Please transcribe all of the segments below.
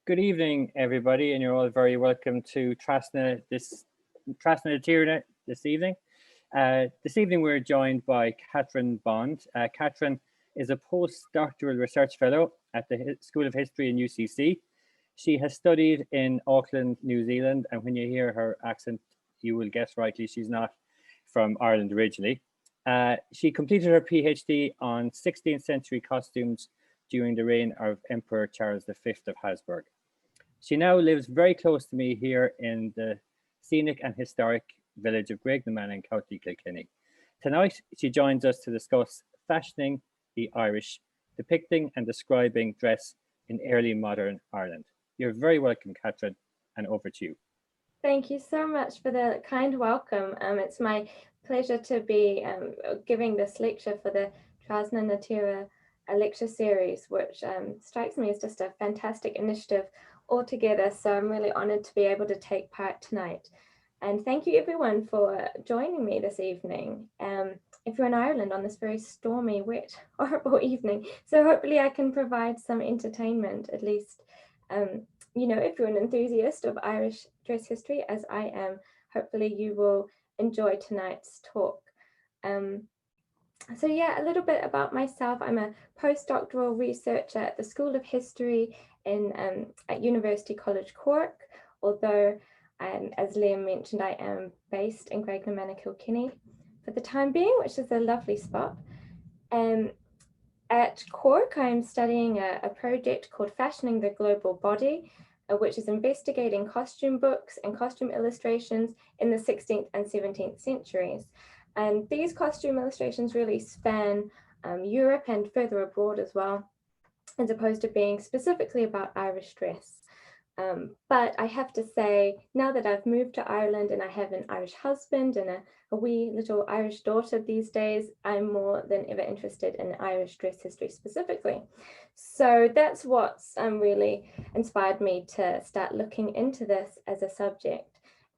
Good evening, everybody, and you're all very welcome to Trasna Tíre this evening. This evening we're joined by Katherine Bond. Katherine is a postdoctoral research fellow at the School of History in UCC. She has studied in Auckland, New Zealand, and when you hear her accent, you will guess rightly she's not from Ireland originally. She completed her PhD on 16th century costumes during the reign of Emperor Charles V of Habsburg. She now lives very close to me here in the scenic and historic village of Graignaman in County Kilkenny. Tonight, she joins us to discuss fashioning the Irish, depicting and describing dress in early modern Ireland. You're very welcome, Katherine, and over to you. Thank you so much for the kind welcome. It's my pleasure to be giving this lecture for the Trasna Tíre lecture series, which strikes me as just a fantastic initiative altogether. So I'm really honoured to be able to take part tonight. And thank you everyone for joining me this evening. If you're in Ireland on this very stormy, wet, horrible evening. So hopefully I can provide some entertainment, at least, if you're an enthusiast of Irish dress history, as I am, hopefully you will enjoy tonight's talk. So yeah, a little bit about myself. I'm a postdoctoral researcher at the School of History at University College Cork, although as Liam mentioned, I am based in Graignaman, Kilkenny for the time being, which is a lovely spot. At Cork, I'm studying a project called Fashioning the Global Body, which is investigating costume books and costume illustrations in the 16th and 17th centuries. And these costume illustrations really span Europe and further abroad as well, as opposed to being specifically about Irish dress. But I have to say, now that I've moved to Ireland and I have an Irish husband and a wee little Irish daughter these days, I'm more than ever interested in Irish dress history specifically. So that's what's really inspired me to start looking into this as a subject,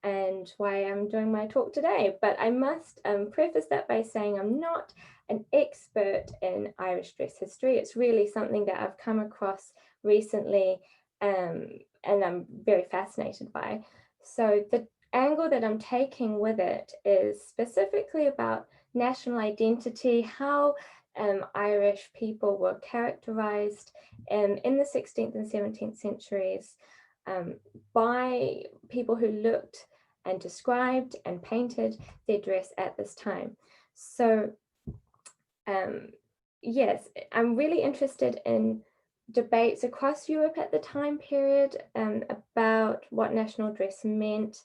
and why I'm doing my talk today. But I must preface that by saying I'm not an expert in Irish dress history. It's really something that I've come across recently and I'm very fascinated by. So the angle that I'm taking with it is specifically about national identity, how Irish people were characterized in the 16th and 17th centuries by people who looked and described and painted their dress at this time. So yes, I'm really interested in debates across Europe at the time period about what national dress meant,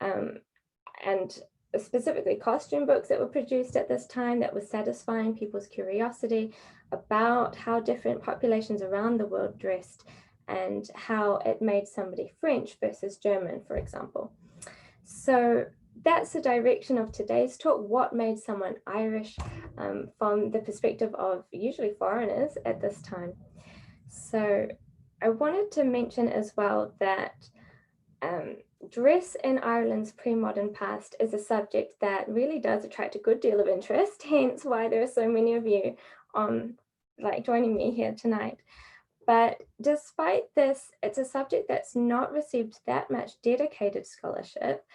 and specifically costume books that were produced at this time that was satisfying people's curiosity about how different populations around the world dressed and how it made somebody French versus German, for example. So that's the direction of today's talk: what made someone Irish from the perspective of usually foreigners at this time. So I wanted to mention as well that dress in Ireland's pre-modern past is a subject that really does attract a good deal of interest, hence why there are so many of you joining me here tonight. But despite this, it's a subject that's not received that much dedicated scholarship.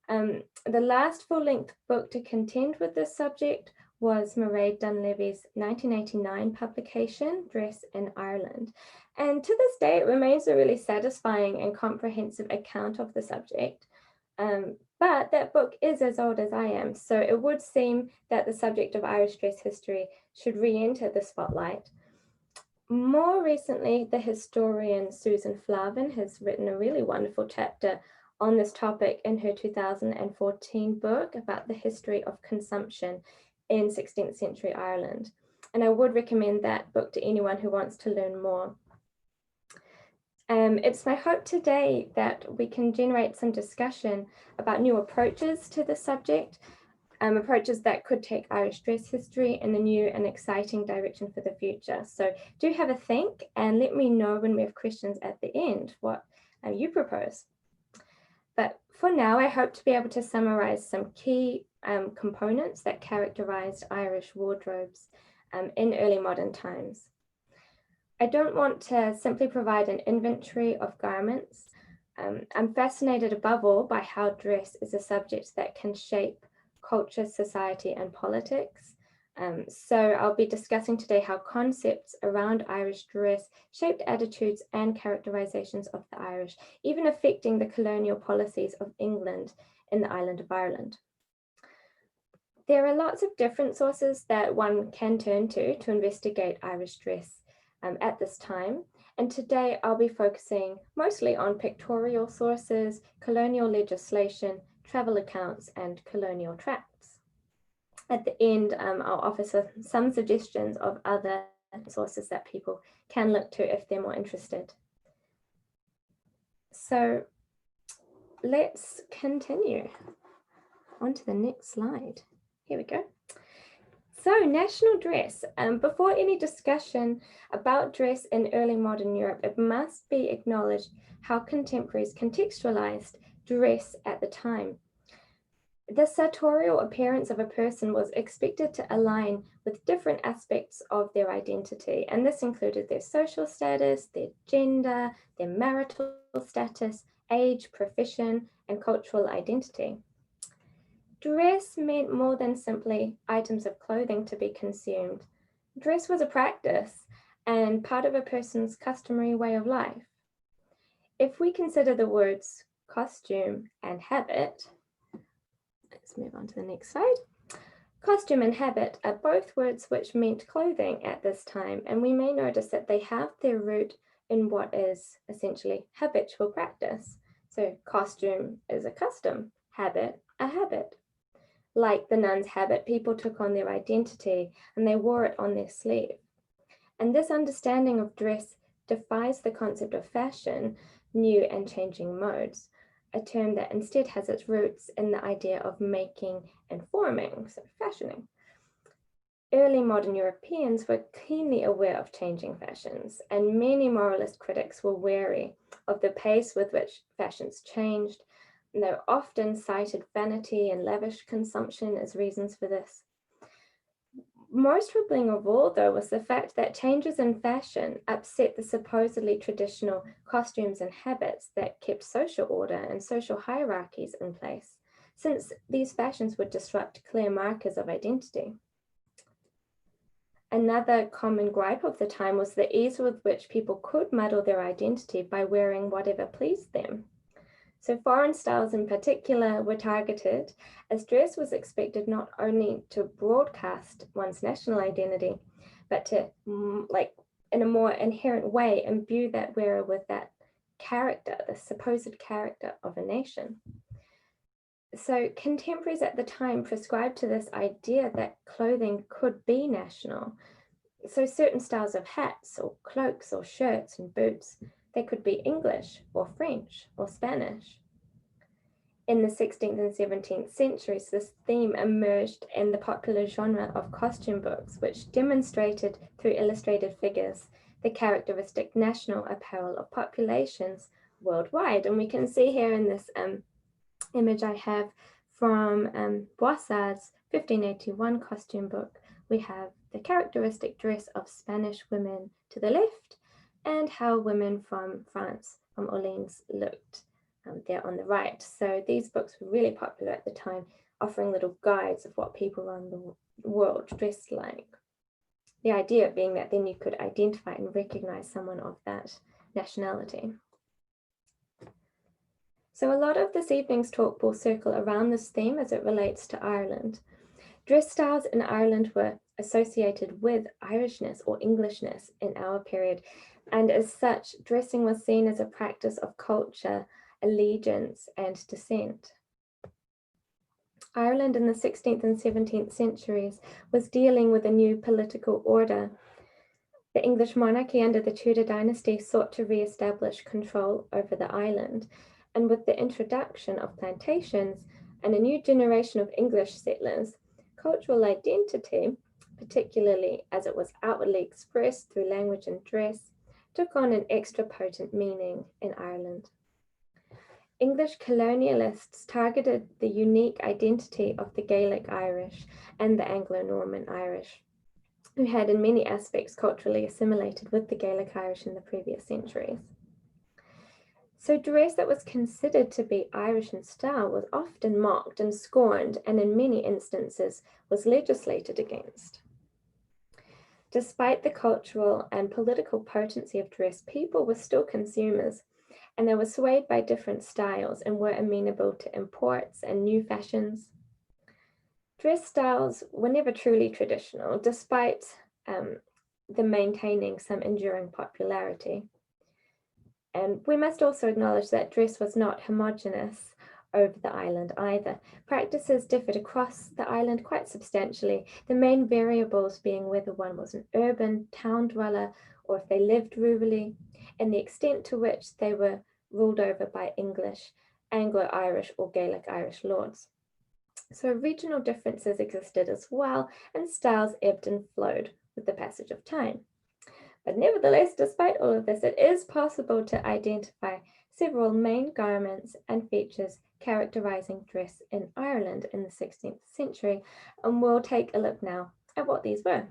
The last full-length book to contend with this subject was Mairead Dunleavy's 1989 publication, Dress in Ireland. And to this day, it remains a really satisfying and comprehensive account of the subject. But that book is as old as I am, so it would seem that the subject of Irish dress history should re-enter the spotlight. More recently, the historian Susan Flavin has written a really wonderful chapter on this topic in her 2014 book about the history of consumption in 16th century Ireland. And I would recommend that book to anyone who wants to learn more. It's my hope today that we can generate some discussion about new approaches to the subject, approaches that could take Irish dress history in a new and exciting direction for the future. So do have a think and let me know when we have questions at the end what you propose. But for now, I hope to be able to summarize some key components that characterized Irish wardrobes in early modern times. I don't want to simply provide an inventory of garments. I'm fascinated above all by how dress is a subject that can shape culture, society, and politics. So I'll be discussing today how concepts around Irish dress shaped attitudes and characterizations of the Irish, even affecting the colonial policies of England in the island of Ireland. There are lots of different sources that one can turn to investigate Irish dress at this time. And today I'll be focusing mostly on pictorial sources, colonial legislation, travel accounts, and colonial tracts. At the end, I'll offer some suggestions of other sources that people can look to if they're more interested. So let's continue on to the next slide. Here we go. So national dress. Before any discussion about dress in early modern Europe, it must be acknowledged how contemporaries contextualized dress at the time. The sartorial appearance of a person was expected to align with different aspects of their identity, and this included their social status, their gender, their marital status, age, profession, and cultural identity. Dress meant more than simply items of clothing to be consumed. Dress was a practice and part of a person's customary way of life. If we consider the words costume and habit, let's move on to the next slide. Costume and habit are both words which meant clothing at this time, and we may notice that they have their root in what is essentially habitual practice. So costume is a custom, habit, a habit. Like the nun's habit, people took on their identity and they wore it on their sleeve. And this understanding of dress defies the concept of fashion, new and changing modes, a term that instead has its roots in the idea of making and forming, so fashioning. Early modern Europeans were keenly aware of changing fashions, and many moralist critics were wary of the pace with which fashions changed. And they often cited vanity and lavish consumption as reasons for this. Most troubling of all, though, was the fact that changes in fashion upset the supposedly traditional costumes and habits that kept social order and social hierarchies in place, since these fashions would disrupt clear markers of identity. Another common gripe of the time was the ease with which people could muddle their identity by wearing whatever pleased them. So foreign styles in particular were targeted, as dress was expected not only to broadcast one's national identity, but to, in a more inherent way, imbue that wearer with that character, the supposed character of a nation. So contemporaries at the time prescribed to this idea that clothing could be national. So certain styles of hats or cloaks or shirts and boots, they could be English or French or Spanish. In the 16th and 17th centuries, this theme emerged in the popular genre of costume books, which demonstrated through illustrated figures the characteristic national apparel of populations worldwide. And we can see here in this image I have from Boissard's 1581 costume book, we have the characteristic dress of Spanish women to the left, and how women from France, from Orleans, looked there on the right. So these books were really popular at the time, offering little guides of what people around the world dressed like. The idea being that then you could identify and recognize someone of that nationality. So a lot of this evening's talk will circle around this theme as it relates to Ireland. Dress styles in Ireland were associated with Irishness or Englishness in our period, and as such, dressing was seen as a practice of culture, allegiance, and descent. Ireland in the 16th and 17th centuries was dealing with a new political order. The English monarchy under the Tudor dynasty sought to re-establish control over the island, and with the introduction of plantations and a new generation of English settlers, cultural identity, particularly as it was outwardly expressed through language and dress, took on an extra potent meaning in Ireland. English colonialists targeted the unique identity of the Gaelic Irish and the Anglo-Norman Irish. who had in many aspects culturally assimilated with the Gaelic Irish in the previous centuries. So dress that was considered to be Irish in style was often mocked and scorned, and in many instances was legislated against. Despite the cultural and political potency of dress, people were still consumers, and they were swayed by different styles and were amenable to imports and new fashions. Dress styles were never truly traditional, despite them maintaining some enduring popularity. And we must also acknowledge that dress was not homogeneous over the island either. Practices differed across the island quite substantially, the main variables being whether one was an urban town dweller or if they lived rurally, and the extent to which they were ruled over by English, Anglo-Irish or Gaelic Irish lords. So regional differences existed as well, and styles ebbed and flowed with the passage of time. But nevertheless, despite all of this, it is possible to identify several main garments and features characterizing dress in Ireland in the 16th century, and we'll take a look now at what these were.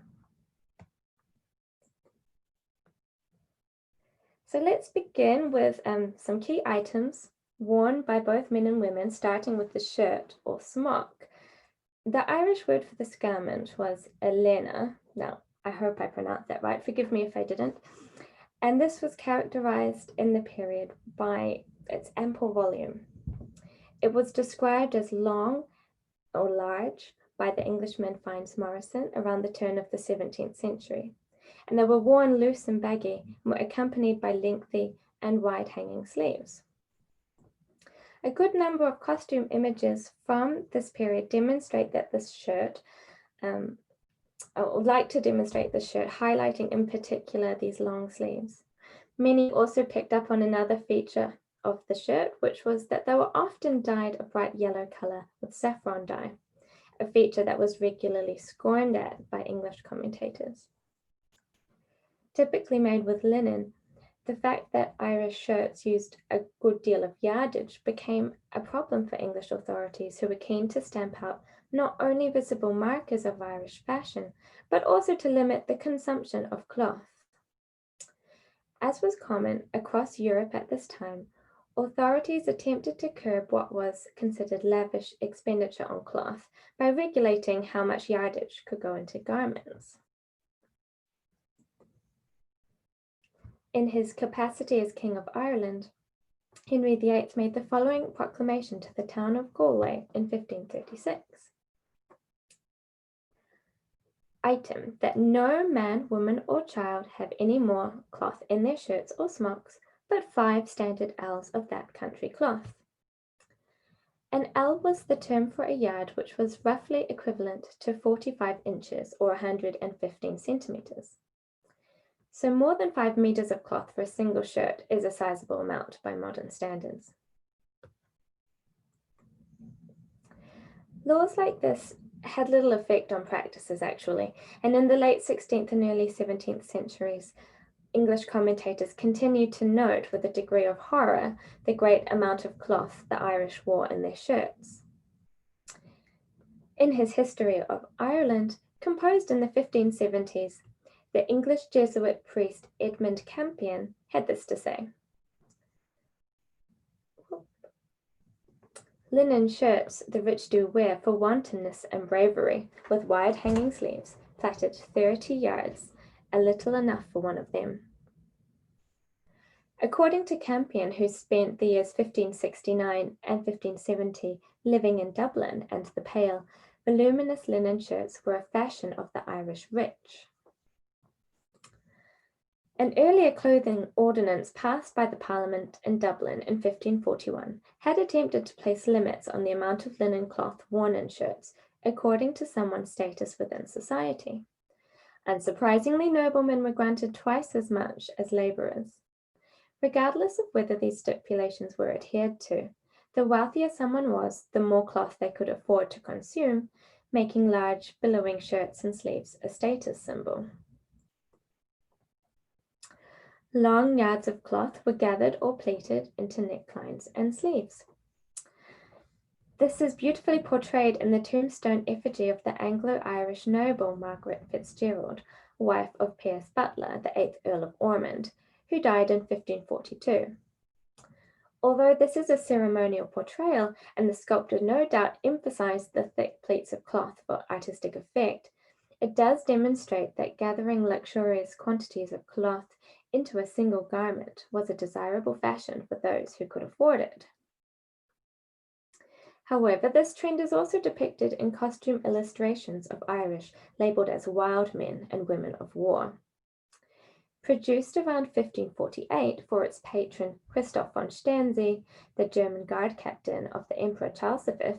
So let's begin with some key items worn by both men and women, starting with the shirt or smock. The Irish word for this garment was elena. Now, I hope I pronounced that right. Forgive me if I didn't. And this was characterized in the period by its ample volume. It was described as long or large by the Englishman Fynes Moryson around the turn of the 17th century. And they were worn loose and baggy and were accompanied by lengthy and wide-hanging sleeves. A good number of costume images from this period demonstrate that this shirt, I would like to demonstrate this shirt, highlighting in particular these long sleeves. Many also picked up on another feature of the shirt, which was that they were often dyed a bright yellow color with saffron dye, a feature that was regularly scorned at by English commentators. Typically made with linen, the fact that Irish shirts used a good deal of yardage became a problem for English authorities, who were keen to stamp out not only visible markers of Irish fashion, but also to limit the consumption of cloth. As was common across Europe at this time, authorities attempted to curb what was considered lavish expenditure on cloth by regulating how much yardage could go into garments. In his capacity as King of Ireland, Henry VIII made the following proclamation to the town of Galway in 1536. Item, that no man, woman, or child have any more cloth in their shirts or smocks, but 5 standard ells of that country cloth. An ell was the term for a yard, which was roughly equivalent to 45 inches or 115 centimeters. So more than 5 meters of cloth for a single shirt is a sizable amount by modern standards. Laws like this had little effect on practices actually, and in the late 16th and early 17th centuries, English commentators continued to note with a degree of horror the great amount of cloth the Irish wore in their shirts. In his History of Ireland, composed in the 1570s, the English Jesuit priest Edmund Campion had this to say. Linen shirts the rich do wear for wantonness and bravery, with wide-hanging sleeves, plaited 30 yards, a little enough for one of them. According to Campion, who spent the years 1569 and 1570 living in Dublin and the Pale, voluminous linen shirts were a fashion of the Irish rich. An earlier clothing ordinance passed by the Parliament in Dublin in 1541 had attempted to place limits on the amount of linen cloth worn in shirts according to someone's status within society. Unsurprisingly, noblemen were granted twice as much as labourers. Regardless of whether these stipulations were adhered to, the wealthier someone was, the more cloth they could afford to consume, making large, billowing shirts and sleeves a status symbol. Long yards of cloth were gathered or pleated into necklines and sleeves. This is beautifully portrayed in the tombstone effigy of the Anglo-Irish noble Margaret Fitzgerald, wife of Pierce Butler, the 8th Earl of Ormond, who died in 1542. Although this is a ceremonial portrayal, and the sculptor no doubt emphasized the thick pleats of cloth for artistic effect, it does demonstrate that gathering luxurious quantities of cloth into a single garment was a desirable fashion for those who could afford it. However, this trend is also depicted in costume illustrations of Irish labelled as wild men and women of war. Produced around 1548 for its patron Christoph von Sternzy, the German guard captain of the Emperor Charles V,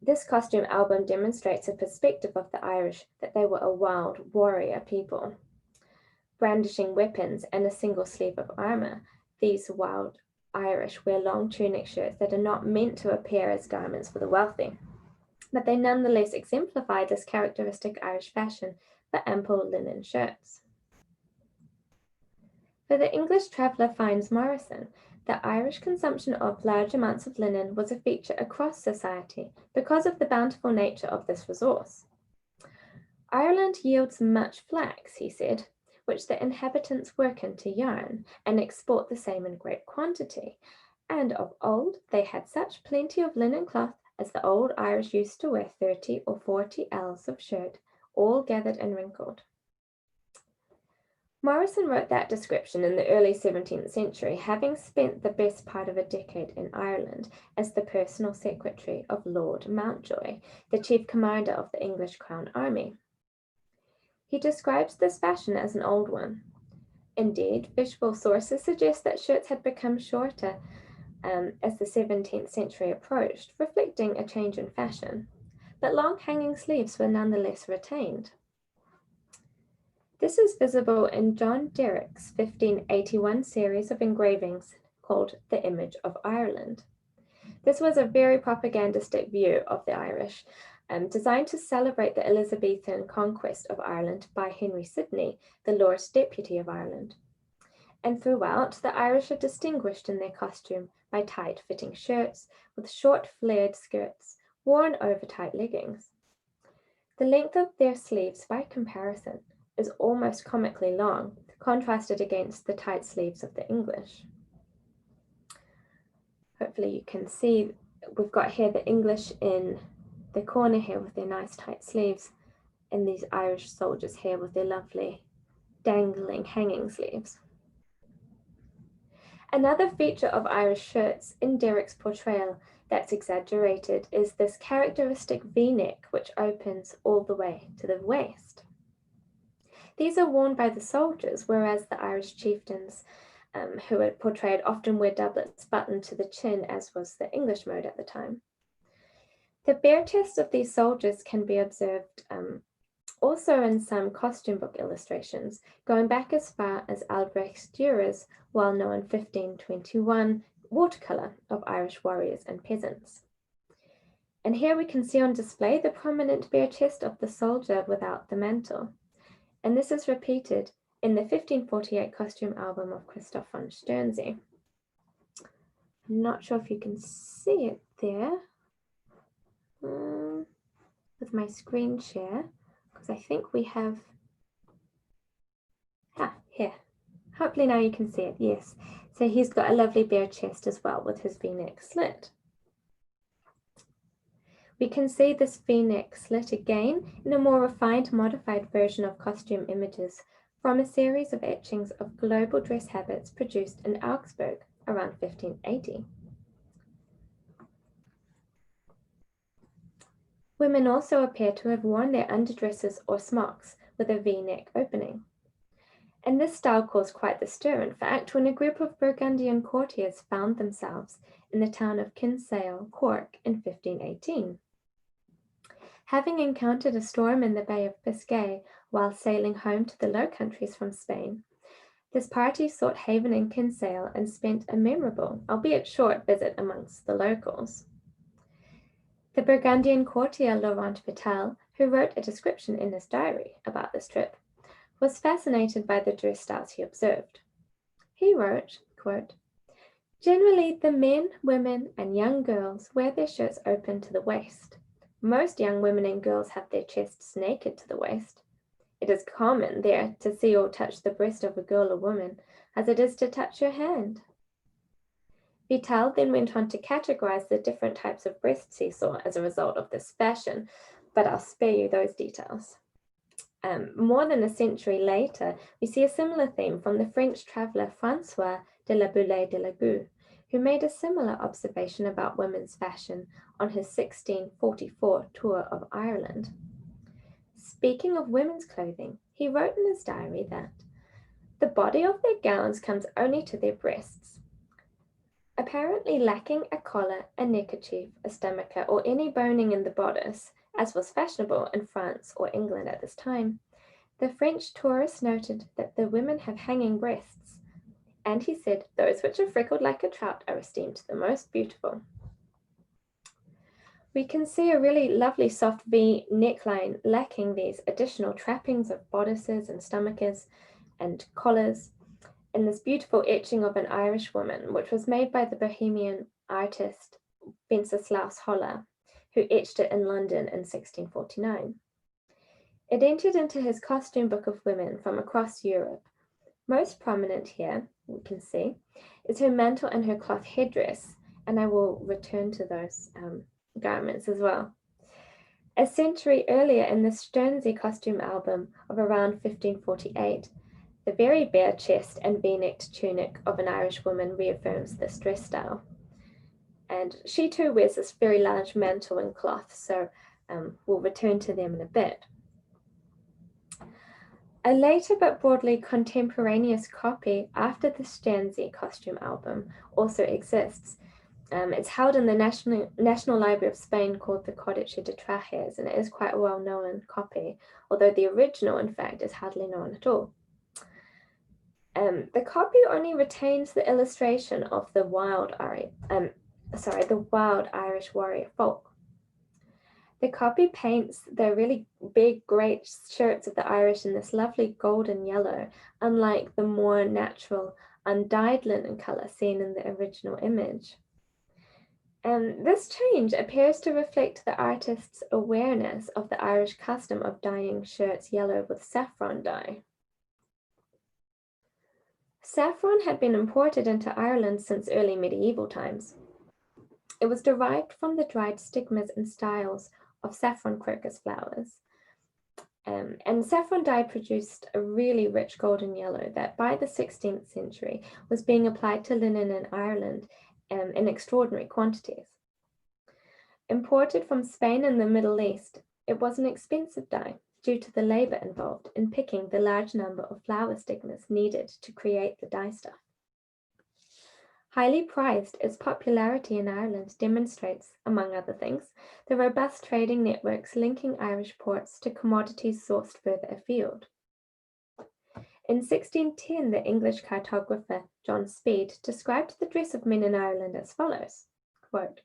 this costume album demonstrates a perspective of the Irish that they were a wild warrior people. Brandishing weapons and a single sleeve of armour, these wild Irish wear long tunic shirts that are not meant to appear as garments for the wealthy, but they nonetheless exemplify this characteristic Irish fashion for ample linen shirts. For the English traveller finds Morrison, the Irish consumption of large amounts of linen was a feature across society because of the bountiful nature of this resource. Ireland yields much flax, he said, which the inhabitants work into yarn and export the same in great quantity, and of old they had such plenty of linen cloth as the old Irish used to wear 30 or 40 ells of shirt, all gathered and wrinkled. Morrison wrote that description in the early 17th century, having spent the best part of a decade in Ireland as the personal secretary of Lord Mountjoy, the chief commander of the English Crown Army. He describes this fashion as an old one. Indeed, visual sources suggest that shirts had become shorter as the 17th century approached, reflecting a change in fashion, but long hanging sleeves were nonetheless retained. This is visible in John Derrick's 1581 series of engravings called The Image of Ireland. This was a very propagandistic view of the Irish, designed to celebrate the Elizabethan conquest of Ireland by Henry Sidney, the Lord Deputy of Ireland. And throughout, the Irish are distinguished in their costume by tight-fitting shirts with short flared skirts worn over tight leggings. The length of their sleeves, by comparison, is almost comically long, contrasted against the tight sleeves of the English. Hopefully you can see, we've got here the English in the corner here with their nice tight sleeves, and these Irish soldiers here with their lovely dangling hanging sleeves. Another feature of Irish shirts in Derrick's portrayal that's exaggerated is this characteristic V-neck which opens all the way to the waist. These are worn by the soldiers, whereas the Irish chieftains who are portrayed often wear doublets buttoned to the chin, as was the English mode at the time. The bare chest of these soldiers can be observed also in some costume book illustrations, going back as far as Albrecht Dürer's well-known 1521 watercolour of Irish warriors and peasants. And here we can see on display the prominent bare chest of the soldier without the mantle. And this is repeated in the 1548 costume album of Christoph von Sternzy. I'm not sure if you can see it there with my screen share, because I think we have, here. Hopefully now you can see it, yes. So he's got a lovely bare chest as well with his V-neck slit. We can see this V-neck slit again in a more refined, modified version of costume images from a series of etchings of global dress habits produced in Augsburg around 1580. Women also appear to have worn their underdresses or smocks with a V-neck opening. And this style caused quite the stir, in fact, when a group of Burgundian courtiers found themselves in the town of Kinsale, Cork, in 1518. Having encountered a storm in the Bay of Biscay while sailing home to the Low Countries from Spain, this party sought haven in Kinsale and spent a memorable, albeit short, visit amongst the locals. The Burgundian courtier Laurent Vital, who wrote a description in his diary about this trip, was fascinated by the dress styles he observed. He wrote, quote, Generally, the men, women, and young girls wear their shirts open to the waist. Most young women and girls have their chests naked to the waist. It is common there to see or touch the breast of a girl or woman, as it is to touch your hand. Vital then went on to categorize the different types of breasts he saw as a result of this fashion, but I'll spare you those details. More than a century later, we see a similar theme from the French traveller François de la Boulaye de la Goutte, who made a similar observation about women's fashion on his 1644 tour of Ireland. Speaking of women's clothing, he wrote in his diary that the body of their gowns comes only to their breasts. Apparently lacking a collar, a neckerchief, a stomacher, or any boning in the bodice, as was fashionable in France or England at this time, the French tourist noted that the women have hanging breasts, and he said those which are freckled like a trout are esteemed the most beautiful. We can see a really lovely soft V neckline lacking these additional trappings of bodices and stomachers and collars, and this beautiful etching of an Irish woman, which was made by the Bohemian artist Wenceslaus Hollar, who etched it in London in 1649. It entered into his costume book of women from across Europe. Most prominent here, we can see, is her mantle and her cloth headdress, and I will return to those garments as well. A century earlier in the Sternsey costume album of around 1548, the very bare chest and V-necked tunic of an Irish woman reaffirms this dress style. And she too wears this very large mantle and cloth, so we'll return to them in a bit. A later but broadly contemporaneous copy after the Sternsey costume album also exists. It's held in the National Library of Spain called the Codice de Trajes, and it is quite a well-known copy, although the original, in fact, is hardly known at all. The copy only retains the illustration of the wild Irish warrior folk. The copy paints the really big, great shirts of the Irish in this lovely golden yellow, unlike the more natural, undyed linen colour seen in the original image. This change appears to reflect the artist's awareness of the Irish custom of dyeing shirts yellow with saffron dye. Saffron had been imported into Ireland since early medieval times. It was derived from the dried stigmas and styles of saffron crocus flowers. And saffron dye produced a really rich golden yellow that by the 16th century was being applied to linen in Ireland in extraordinary quantities. Imported from Spain and the Middle East, it was an expensive dye due to the labor involved in picking the large number of flower stigmas needed to create the dye stuff. Highly prized, its popularity in Ireland demonstrates, among other things, the robust trading networks linking Irish ports to commodities sourced further afield. In 1610, the English cartographer John Speed described the dress of men in Ireland as follows, quote,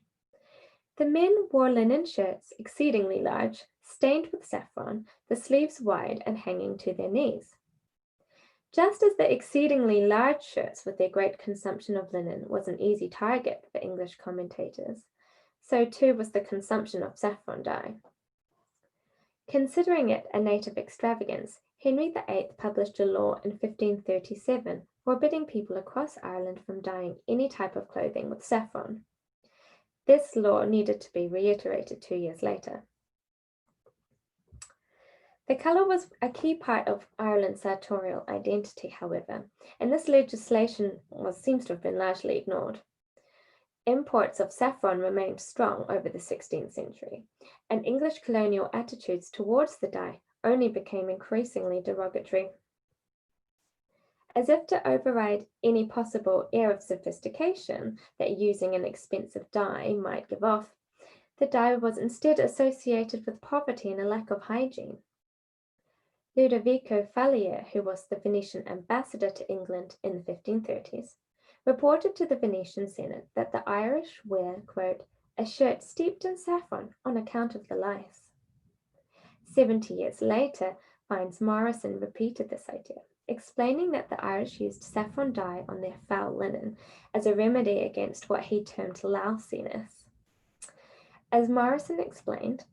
"The men wore linen shirts exceedingly large, stained with saffron, the sleeves wide and hanging to their knees." Just as the exceedingly large shirts with their great consumption of linen was an easy target for English commentators, so too was the consumption of saffron dye. Considering it a native extravagance, Henry VIII published a law in 1537 forbidding people across Ireland from dyeing any type of clothing with saffron. This law needed to be reiterated 2 years later. The colour was a key part of Ireland's sartorial identity, however, and this legislation seems to have been largely ignored. Imports of saffron remained strong over the 16th century, and English colonial attitudes towards the dye only became increasingly derogatory. As if to override any possible air of sophistication that using an expensive dye might give off, the dye was instead associated with poverty and a lack of hygiene. Ludovico Falier, who was the Venetian ambassador to England in the 1530s, reported to the Venetian Senate that the Irish wear, quote, "a shirt steeped in saffron on account of the lice." 70 years later, Fynes Morrison repeated this idea, explaining that the Irish used saffron dye on their foul linen as a remedy against what he termed lousiness. As Morrison explained,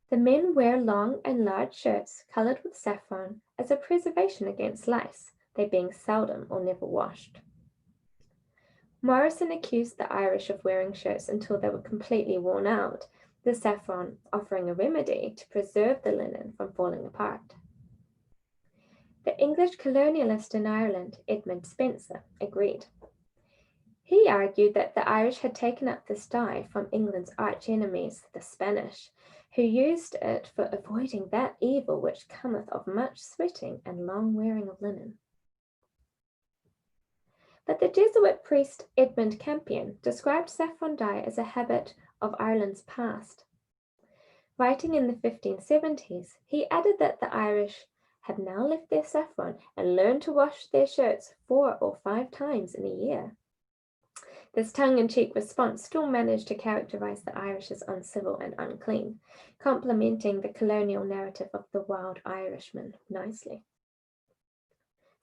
the men wear long and large shirts coloured with saffron as a preservation against lice, they being seldom or never washed. Morrison accused the Irish of wearing shirts until they were completely worn out, the saffron offering a remedy to preserve the linen from falling apart. The English colonialist in Ireland, Edmund Spencer, agreed. He argued that the Irish had taken up this dye from England's arch-enemies, the Spanish, who used it for avoiding that evil which cometh of much sweating and long wearing of linen. But the Jesuit priest Edmund Campion described saffron dye as a habit of Ireland's past. Writing in the 1570s, he added that the Irish had now left their saffron and learned to wash their shirts 4 or 5 times in a year. This tongue-in-cheek response still managed to characterize the Irish as uncivil and unclean, complementing the colonial narrative of the wild Irishmen nicely.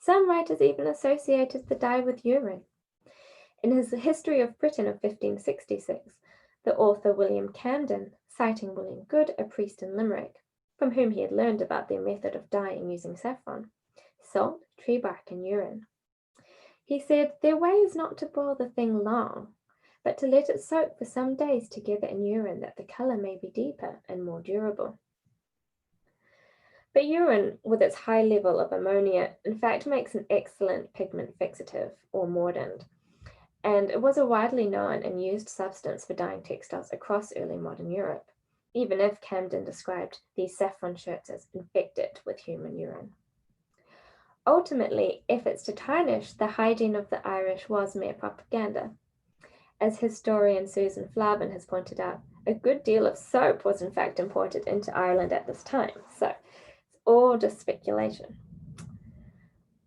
Some writers even associated the dye with urine. In his History of Britain of 1566, the author William Camden, citing William Good, a priest in Limerick, from whom he had learned about their method of dyeing using saffron, salt, tree bark, and urine. He said, "Their way is not to boil the thing long, but to let it soak for some days together in urine that the colour may be deeper and more durable." But urine, with its high level of ammonia, in fact makes an excellent pigment fixative or mordant, and it was a widely known and used substance for dyeing textiles across early modern Europe, even if Camden described these saffron shirts as infected with human urine. Ultimately, efforts to tarnish the hygiene of the Irish was mere propaganda. As historian Susan Flavin has pointed out, a good deal of soap was in fact imported into Ireland at this time, so it's all just speculation.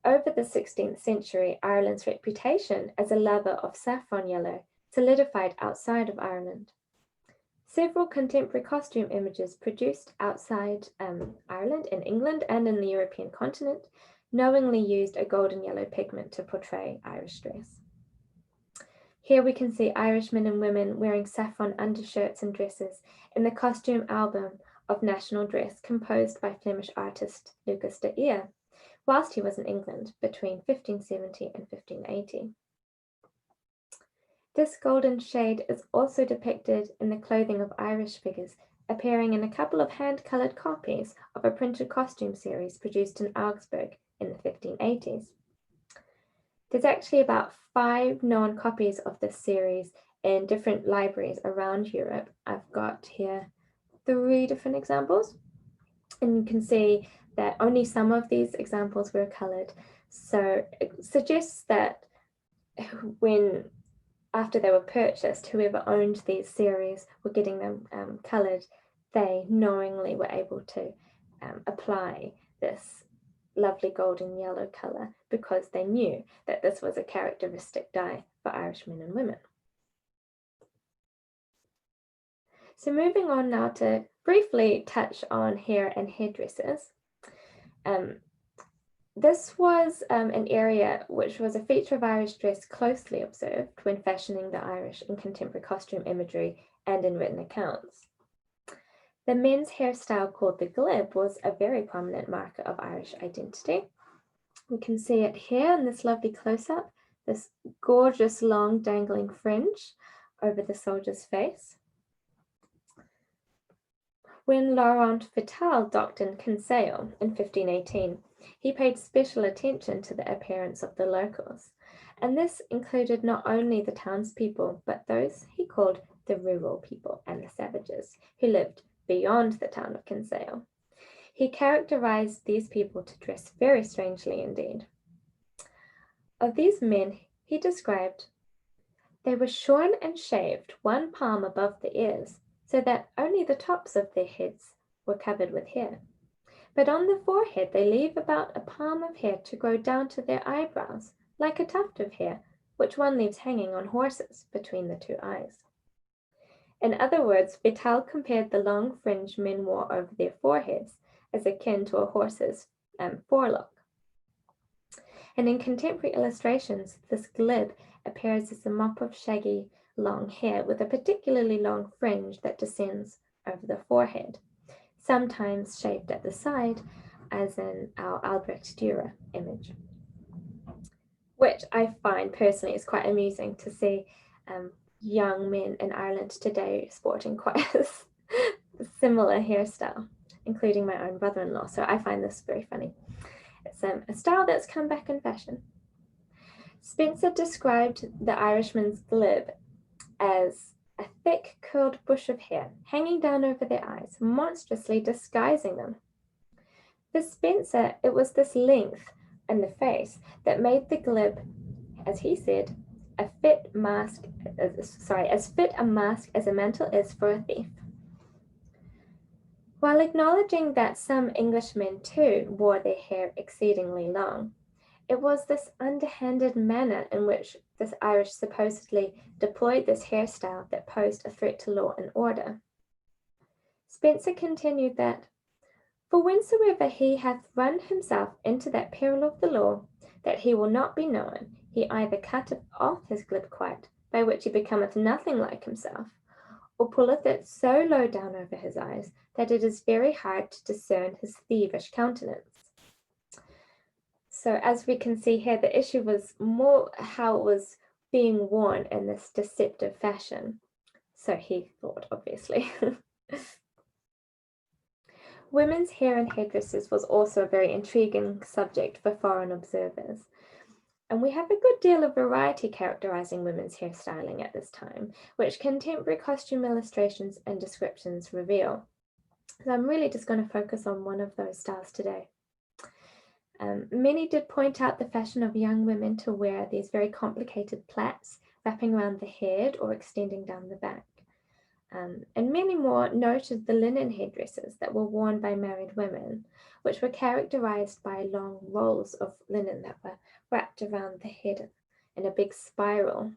Over the 16th century, Ireland's reputation as a lover of saffron yellow solidified outside of Ireland. Several contemporary costume images produced outside Ireland, in England, and in the European continent knowingly used a golden yellow pigment to portray Irish dress. Here we can see Irishmen and women wearing saffron undershirts and dresses in the costume album of national dress composed by Flemish artist Lucas de Eer, whilst he was in England between 1570 and 1580. This golden shade is also depicted in the clothing of Irish figures, appearing in a couple of hand-coloured copies of a printed costume series produced in Augsburg in the 1580s. There's actually about 5 known copies of this series in different libraries around Europe. I've got here 3 different examples, and you can see that only some of these examples were coloured. So it suggests that after they were purchased, whoever owned these series were getting them coloured, they knowingly were able to apply this lovely golden yellow colour because they knew that this was a characteristic dye for Irish men and women. So moving on now to briefly touch on hair and hairdressers. This was an area which was a feature of Irish dress closely observed when fashioning the Irish in contemporary costume imagery and in written accounts. The men's hairstyle called the glib was a very prominent marker of Irish identity. We can see it here in this lovely close-up, this gorgeous long dangling fringe over the soldier's face. When Laurent Vital docked in Kinsale in 1518, he paid special attention to the appearance of the locals, and this included not only the townspeople, but those he called the rural people and the savages, who lived beyond the town of Kinsale. He characterized these people to dress very strangely indeed. Of these men, he described, "They were shorn and shaved 1 palm above the ears, so that only the tops of their heads were covered with hair. But on the forehead they leave about a palm of hair to grow down to their eyebrows, like a tuft of hair, which one leaves hanging on horses between the 2 eyes." In other words, Vital compared the long fringe men wore over their foreheads as akin to a horse's forelock. and in contemporary illustrations, this glib appears as a mop of shaggy long hair with a particularly long fringe that descends over the forehead, sometimes shaved at the side, as in our Albrecht Dürer image, which I find personally is quite amusing to see young men in Ireland today sporting quite a similar hairstyle, including my own brother-in-law. So I find this very funny. It's a style that's come back in fashion. Spencer described the Irishman's glib as a thick curled bush of hair hanging down over their eyes, monstrously disguising them. For Spencer, it was this length in the face that made the glib, as he said, as fit a mask as a mantle is for a thief. While acknowledging that some Englishmen too wore their hair exceedingly long, it was this underhanded manner in which this Irish supposedly deployed this hairstyle that posed a threat to law and order. Spencer continued that, "For whensoever he hath run himself into that peril of the law, that he will not be known, he either cutteth off his glib quite, by which he becometh nothing like himself, or pulleth it so low down over his eyes, that it is very hard to discern his thievish countenance." So as we can see here, the issue was more how it was being worn in this deceptive fashion. So he thought, obviously. Women's hair and headdresses was also a very intriguing subject for foreign observers. And we have a good deal of variety characterizing women's hairstyling at this time, which contemporary costume illustrations and descriptions reveal. So I'm really just going to focus on one of those styles today. Many did point out the fashion of young women to wear these very complicated plaits wrapping around the head or extending down the back. And many more noted the linen headdresses that were worn by married women, which were characterized by long rolls of linen that were wrapped around the head in a big spiral.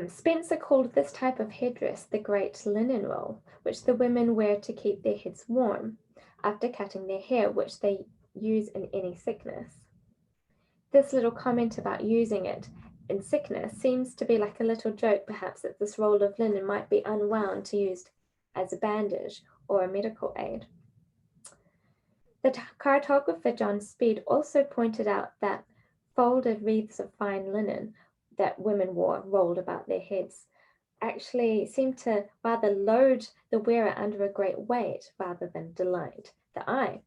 Spencer called this type of headdress the great linen roll, which the women wear to keep their heads warm after cutting their hair, which they use in any sickness. This little comment about using it in sickness seems to be like a little joke, perhaps, that this roll of linen might be unwound to use as a bandage or a medical aid. The cartographer John Speed also pointed out that folded wreaths of fine linen that women wore rolled about their heads actually seemed to rather load the wearer under a great weight rather than delight the eye.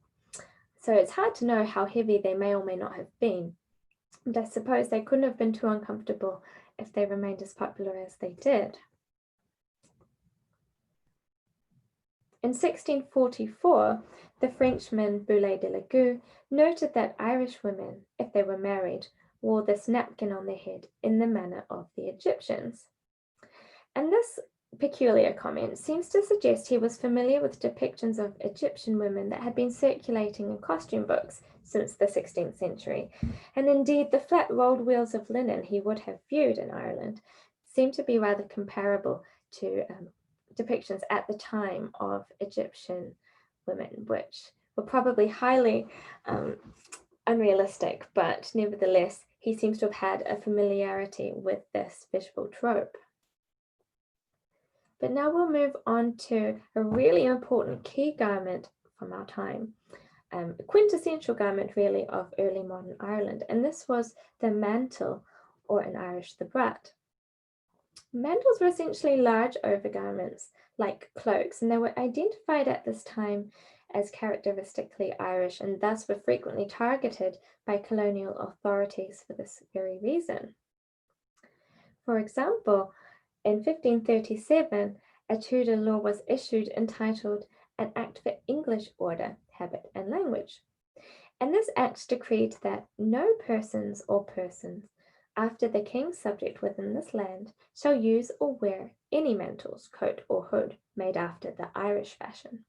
So it's hard to know how heavy they may or may not have been. And I suppose they couldn't have been too uncomfortable if they remained as popular as they did. In 1644, the Frenchman Boulet de la Goutte noted that Irish women, if they were married, wore this napkin on their head in the manner of the Egyptians. And this peculiar comment seems to suggest he was familiar with depictions of Egyptian women that had been circulating in costume books since the 16th century. And indeed, the flat rolled wheels of linen he would have viewed in Ireland seem to be rather comparable to depictions at the time of Egyptian women, which were probably highly unrealistic, but nevertheless, he seems to have had a familiarity with this visual trope. But now we'll move on to a really important key garment from our time, a quintessential garment really of early modern Ireland, and this was the mantle, or in Irish, the brat. Mantles were essentially large overgarments like cloaks, and they were identified at this time as characteristically Irish, and thus were frequently targeted by colonial authorities for this very reason. For example, in 1537, a Tudor law was issued entitled An Act for English Order, Habit and Language. And this act decreed that no persons or persons after the king's subject within this land shall use or wear any mantles, coat or hood made after the Irish fashion.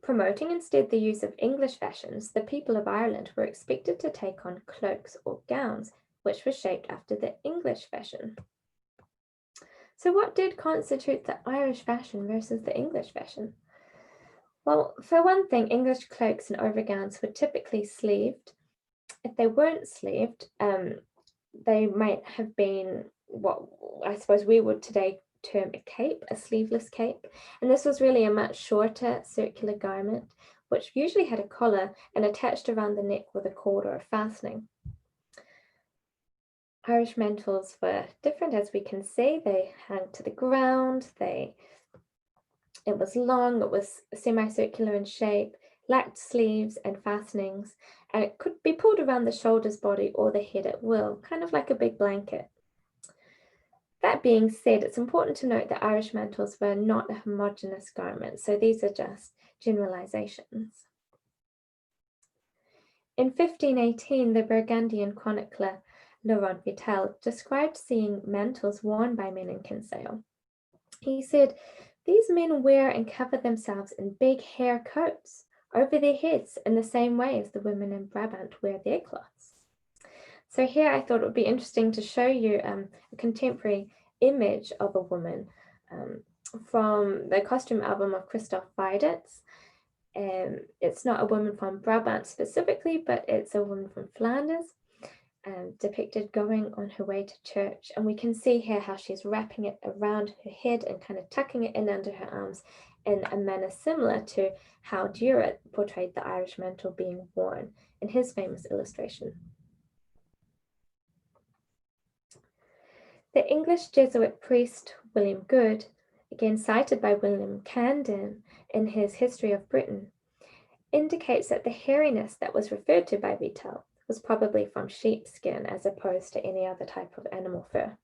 Promoting instead the use of English fashions, the people of Ireland were expected to take on cloaks or gowns, which were shaped after the English fashion. So what did constitute the Irish fashion versus the English fashion? Well, for one thing, English cloaks and overgowns were typically sleeved. If they weren't sleeved, they might have been what I suppose we would today term a cape, a sleeveless cape. And this was really a much shorter circular garment, which usually had a collar and attached around the neck with a cord or a fastening. Irish mantles were different, as we can see. They hung to the ground, it was long, it was semicircular in shape, lacked sleeves and fastenings, and it could be pulled around the shoulders, body, or the head at will, kind of like a big blanket. That being said, it's important to note that Irish mantles were not a homogeneous garment, so these are just generalizations. In 1518, the Burgundian chronicler Laurent Vital described seeing mantles worn by men in Kinsale. He said, "These men wear and cover themselves in big hair coats over their heads in the same way as the women in Brabant wear their cloths." So here I thought it would be interesting to show you a contemporary image of a woman from the costume album of Christoph Weiditz. It's not a woman from Brabant specifically, but it's a woman from Flanders, depicted going on her way to church. And we can see here how she's wrapping it around her head and kind of tucking it in under her arms in a manner similar to how Dürer portrayed the Irish mantle being worn in his famous illustration. The English Jesuit priest William Good, again cited by William Camden in his History of Britain, indicates that the hairiness that was referred to by Vital was probably from sheepskin as opposed to any other type of animal fur.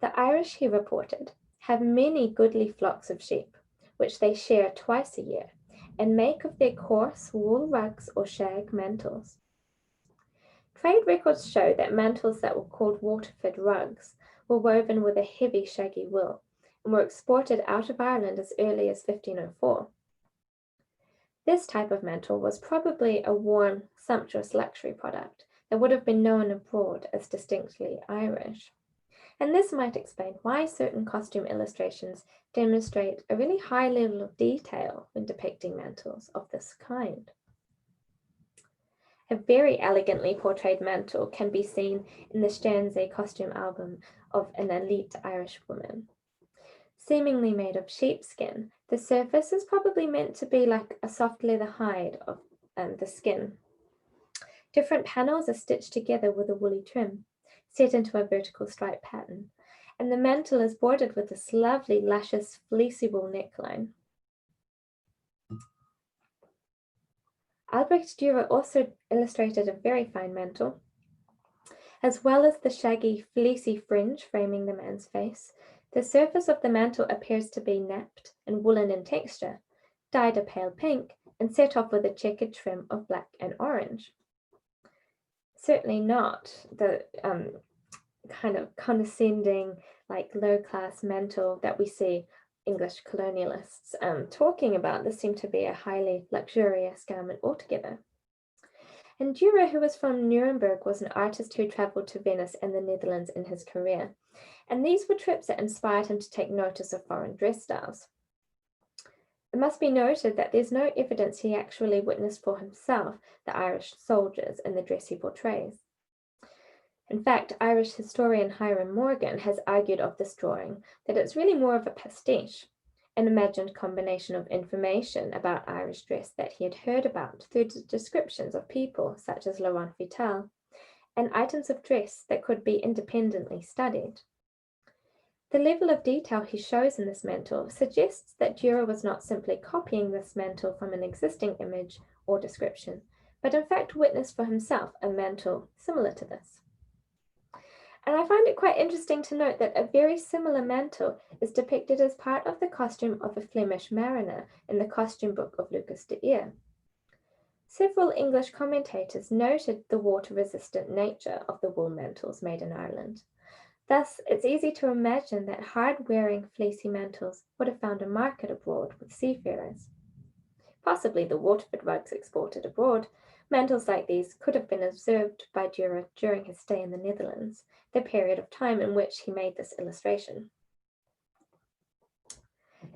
The Irish, he reported, have many goodly flocks of sheep, which they shear twice a year, and make of their coarse wool rugs or shag mantles. Trade records show that mantles that were called Waterford rugs were woven with a heavy shaggy wool and were exported out of Ireland as early as 1504. This type of mantle was probably a warm, sumptuous luxury product that would have been known abroad as distinctly Irish. And this might explain why certain costume illustrations demonstrate a really high level of detail when depicting mantles of this kind. A very elegantly portrayed mantle can be seen in the Stanze costume album of an elite Irish woman. Seemingly made of sheepskin, the surface is probably meant to be like a soft leather hide of the skin. Different panels are stitched together with a woolly trim, set into a vertical stripe pattern, and the mantle is bordered with this lovely, luscious, fleecy wool neckline. Albrecht Dürer also illustrated a very fine mantle. As well as the shaggy, fleecy fringe framing the man's face, the surface of the mantle appears to be napped and woolen in texture, dyed a pale pink, and set off with a checkered trim of black and orange. Certainly not the kind of condescending, like low-class mantle that we see English colonialists talking about. This seemed to be a highly luxurious garment altogether. And Dürer, who was from Nuremberg, was an artist who traveled to Venice and the Netherlands in his career. And these were trips that inspired him to take notice of foreign dress styles. It must be noted that there's no evidence he actually witnessed for himself the Irish soldiers and the dress he portrays. In fact, Irish historian Hiram Morgan has argued of this drawing that it's really more of a pastiche, an imagined combination of information about Irish dress that he had heard about through descriptions of people such as Laurent Vital, and items of dress that could be independently studied. The level of detail he shows in this mantle suggests that Dürer was not simply copying this mantle from an existing image or description, but in fact witnessed for himself a mantle similar to this. And I find it quite interesting to note that a very similar mantle is depicted as part of the costume of a Flemish mariner in the costume book of Lucas de Eer. Several English commentators noted the water-resistant nature of the wool mantles made in Ireland. Thus, it's easy to imagine that hard-wearing fleecy mantles would have found a market abroad with seafarers. Possibly the Waterford rugs exported abroad. Mantles like these could have been observed by Dürer during his stay in the Netherlands, the period of time in which he made this illustration.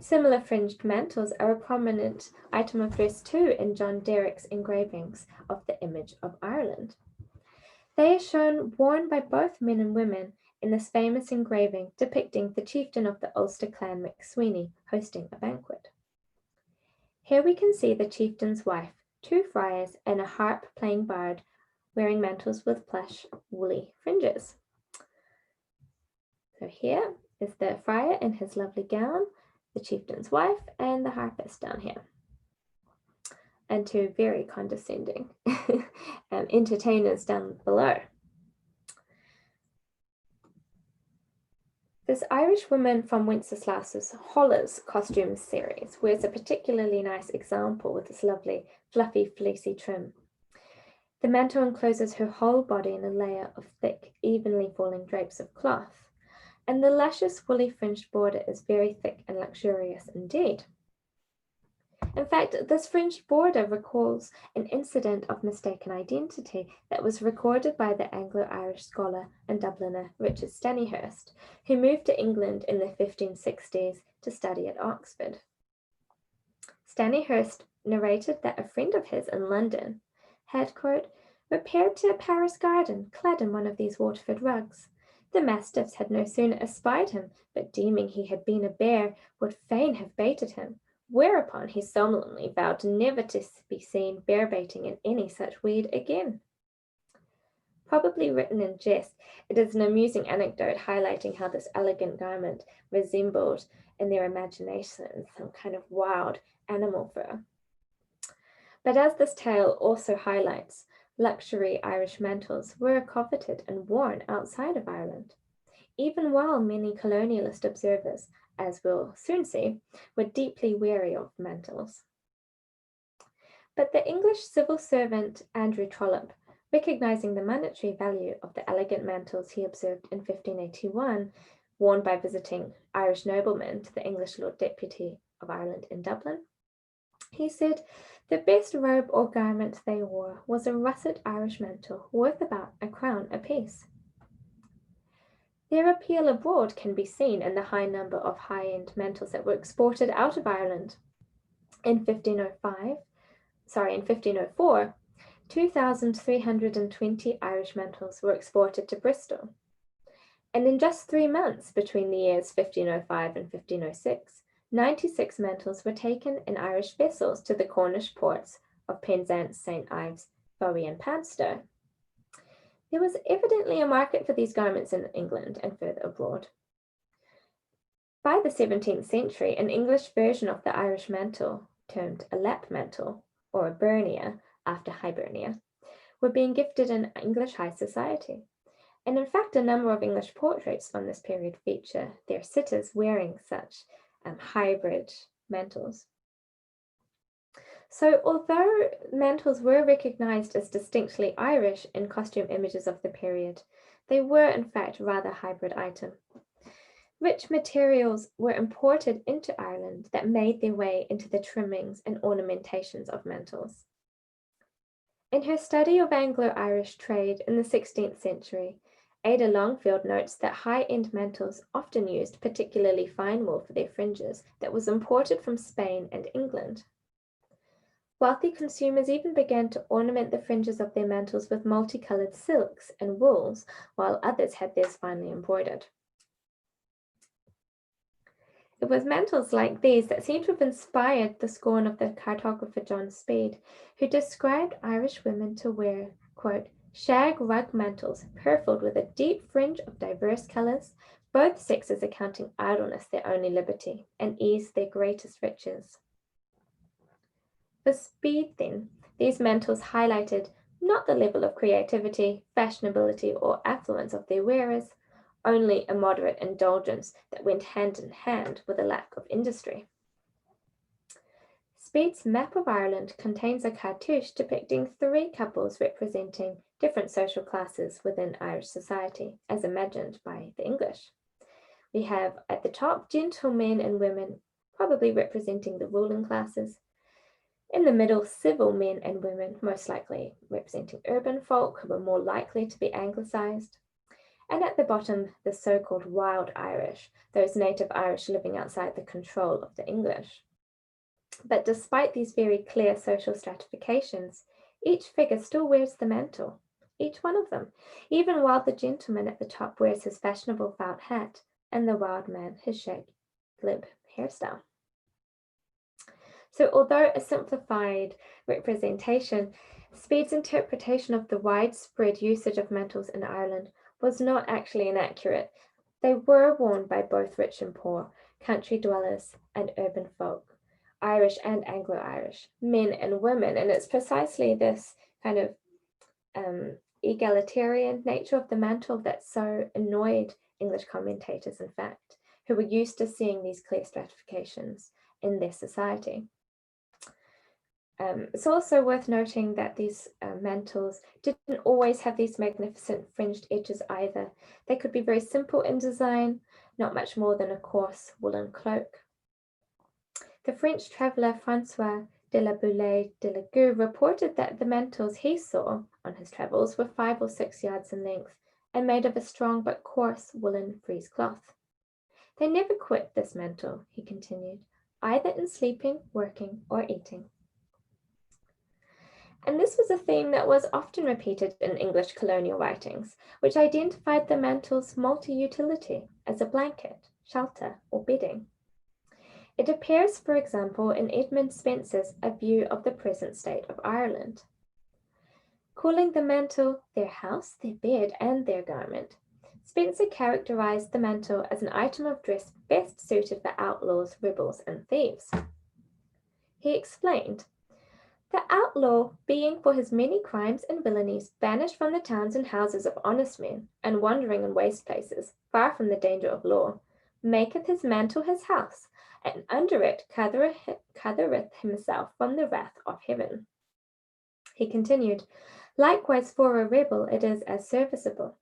Similar fringed mantles are a prominent item of dress too in John Derrick's engravings of the image of Ireland. They are shown worn by both men and women in this famous engraving depicting the chieftain of the Ulster clan McSweeney hosting a banquet. Here we can see the chieftain's wife, 2 friars, and a harp-playing bard wearing mantles with plush, woolly fringes. So here is the friar in his lovely gown, the chieftain's wife, and the harpist down here. And 2 very condescending entertainers down below. This Irish woman from Wenceslaus's Holler's costume series wears a particularly nice example with this lovely, fluffy, fleecy trim. The mantle encloses her whole body in a layer of thick, evenly falling drapes of cloth, and the luscious, woolly fringed border is very thick and luxurious indeed. In fact, this fringed border recalls an incident of mistaken identity that was recorded by the Anglo-Irish scholar and Dubliner Richard Stanihurst, who moved to England in the 1560s to study at Oxford. Stanihurst narrated that a friend of his in London had, quote, repaired to a Paris garden clad in one of these Waterford rugs. The mastiffs had no sooner espied him, but deeming he had been a bear, would fain have baited him, whereupon he solemnly vowed never to be seen bear-baiting in any such weed again. Probably written in jest, it is an amusing anecdote highlighting how this elegant garment resembled, in their imagination, some kind of wild animal fur. But as this tale also highlights, luxury Irish mantles were coveted and worn outside of Ireland, even while many colonialist observers, as we'll soon see, were deeply wary of mantles. But the English civil servant Andrew Trollope, recognizing the monetary value of the elegant mantles he observed in 1581, worn by visiting Irish noblemen to the English Lord Deputy of Ireland in Dublin, he said, the best robe or garment they wore was a russet Irish mantle worth about a crown apiece. Their appeal abroad can be seen in the high number of high-end mantles that were exported out of Ireland. In 1504, 2,320 Irish mantles were exported to Bristol. And in just 3 months between the years 1505 and 1506, 96 mantles were taken in Irish vessels to the Cornish ports of Penzance, St. Ives, Bowie, and Padstow. There was evidently a market for these garments in England and further abroad. By the 17th century, an English version of the Irish mantle, termed a lap mantle or a burnia after Hibernia, were being gifted in English high society. And in fact, a number of English portraits from this period feature their sitters wearing such hybrid mantles. So although mantles were recognized as distinctly Irish in costume images of the period, they were in fact rather hybrid item. Rich materials were imported into Ireland that made their way into the trimmings and ornamentations of mantles. In her study of Anglo-Irish trade in the 16th century, Ada Longfield notes that high-end mantles often used particularly fine wool for their fringes that was imported from Spain and England. Wealthy consumers even began to ornament the fringes of their mantles with multicolored silks and wools, while others had theirs finely embroidered. It was mantles like these that seem to have inspired the scorn of the cartographer John Speed, who described Irish women to wear, quote, shag rug mantles purfled with a deep fringe of diverse colours, both sexes accounting idleness their only liberty, and ease their greatest riches. For Speed, then, these mantles highlighted not the level of creativity, fashionability, or affluence of their wearers, only a moderate indulgence that went hand in hand with a lack of industry. Speed's map of Ireland contains a cartouche depicting 3 couples representing different social classes within Irish society, as imagined by the English. We have at the top gentlemen and women, probably representing the ruling classes. In the middle, civil men and women, most likely representing urban folk who were more likely to be anglicised. and at the bottom, the so-called wild Irish, those native Irish living outside the control of the English. But despite these very clear social stratifications, each figure still wears the mantle, each one of them, even while the gentleman at the top wears his fashionable felt hat and the wild man his shaggy, glib hairstyle. So although a simplified representation, Speed's interpretation of the widespread usage of mantles in Ireland was not actually inaccurate. They were worn by both rich and poor, country dwellers and urban folk, Irish and Anglo-Irish, men and women, and it's precisely this kind of egalitarian nature of the mantle that so annoyed English commentators, in fact, who were used to seeing these clear stratifications in their society. It's also worth noting that these mantles didn't always have these magnificent fringed edges either. They could be very simple in design, not much more than a coarse woolen cloak. The French traveller François de la Boulay de la Goue reported that the mantles he saw on his travels were 5 or 6 yards in length and made of a strong but coarse woolen frieze cloth. They never quit this mantle, he continued, either in sleeping, working, or eating. And this was a theme that was often repeated in English colonial writings, which identified the mantle's multi-utility as a blanket, shelter, or bedding. It appears, for example, in Edmund Spenser's A View of the Present State of Ireland. Calling the mantle their house, their bed, and their garment, Spenser characterized the mantle as an item of dress best suited for outlaws, rebels, and thieves. He explained, "The outlaw, being for his many crimes and villainies banished from the towns and houses of honest men, and wandering in waste places, far from the danger of law, maketh his mantle his house, and under it covereth himself from the wrath of heaven." He continued, "Likewise for a rebel it is as serviceable,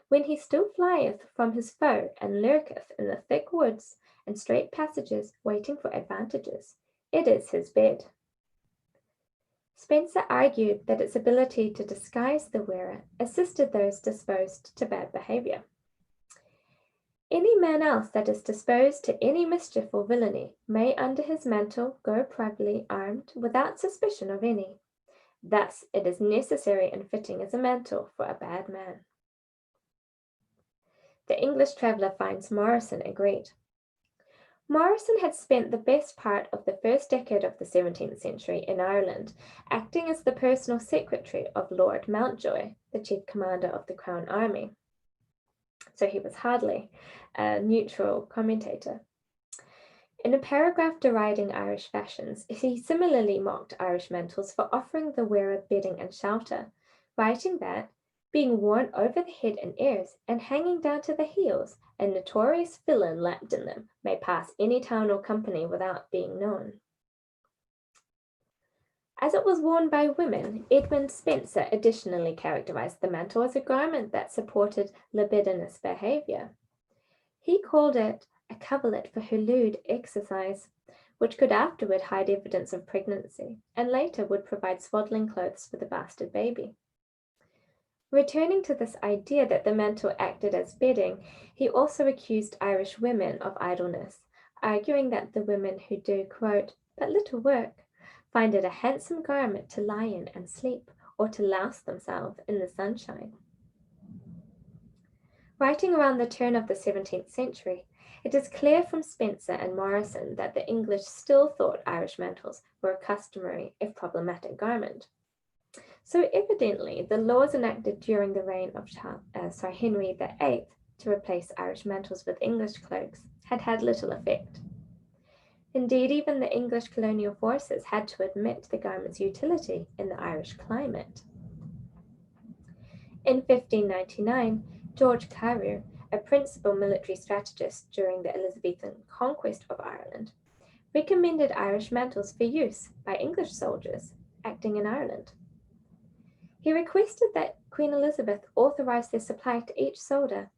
when he still flieth from his foe and lurketh in the thick woods and strait passages waiting for advantages. It is his bed." Spenser argued that its ability to disguise the wearer assisted those disposed to bad behavior. "Any man else that is disposed to any mischief or villainy may under his mantle go privately armed without suspicion of any. Thus it is necessary and fitting as a mantle for a bad man." The English traveller finds Morrison agreed. Morrison had spent the best part of the first decade of the 17th century in Ireland, acting as the personal secretary of Lord Mountjoy, the chief commander of the Crown Army. So he was hardly a neutral commentator. In a paragraph deriding Irish fashions, he similarly mocked Irish mantles for offering the wearer bedding and shelter, writing that, being worn over the head and ears, and hanging down to the heels, a notorious villain lapped in them may pass any town or company without being known. As it was worn by women, Edmund Spenser additionally characterized the mantle as a garment that supported libidinous behavior. He called it a coverlet for her lewd exercise, which could afterward hide evidence of pregnancy, and later would provide swaddling clothes for the bastard baby. Returning to this idea that the mantle acted as bedding, he also accused Irish women of idleness, arguing that the women who do, quote, "but little work, find it a handsome garment to lie in and sleep, or to louse themselves in the sunshine." Writing around the turn of the 17th century, it is clear from Spenser and Morrison that the English still thought Irish mantles were a customary, if problematic, garment. So evidently, the laws enacted during the reign of Henry VIII to replace Irish mantles with English cloaks had had little effect. Indeed, even the English colonial forces had to admit the garment's utility in the Irish climate. In 1599, George Carew, a principal military strategist during the Elizabethan conquest of Ireland, recommended Irish mantles for use by English soldiers acting in Ireland. He requested that Queen Elizabeth authorize their supply to each soldier,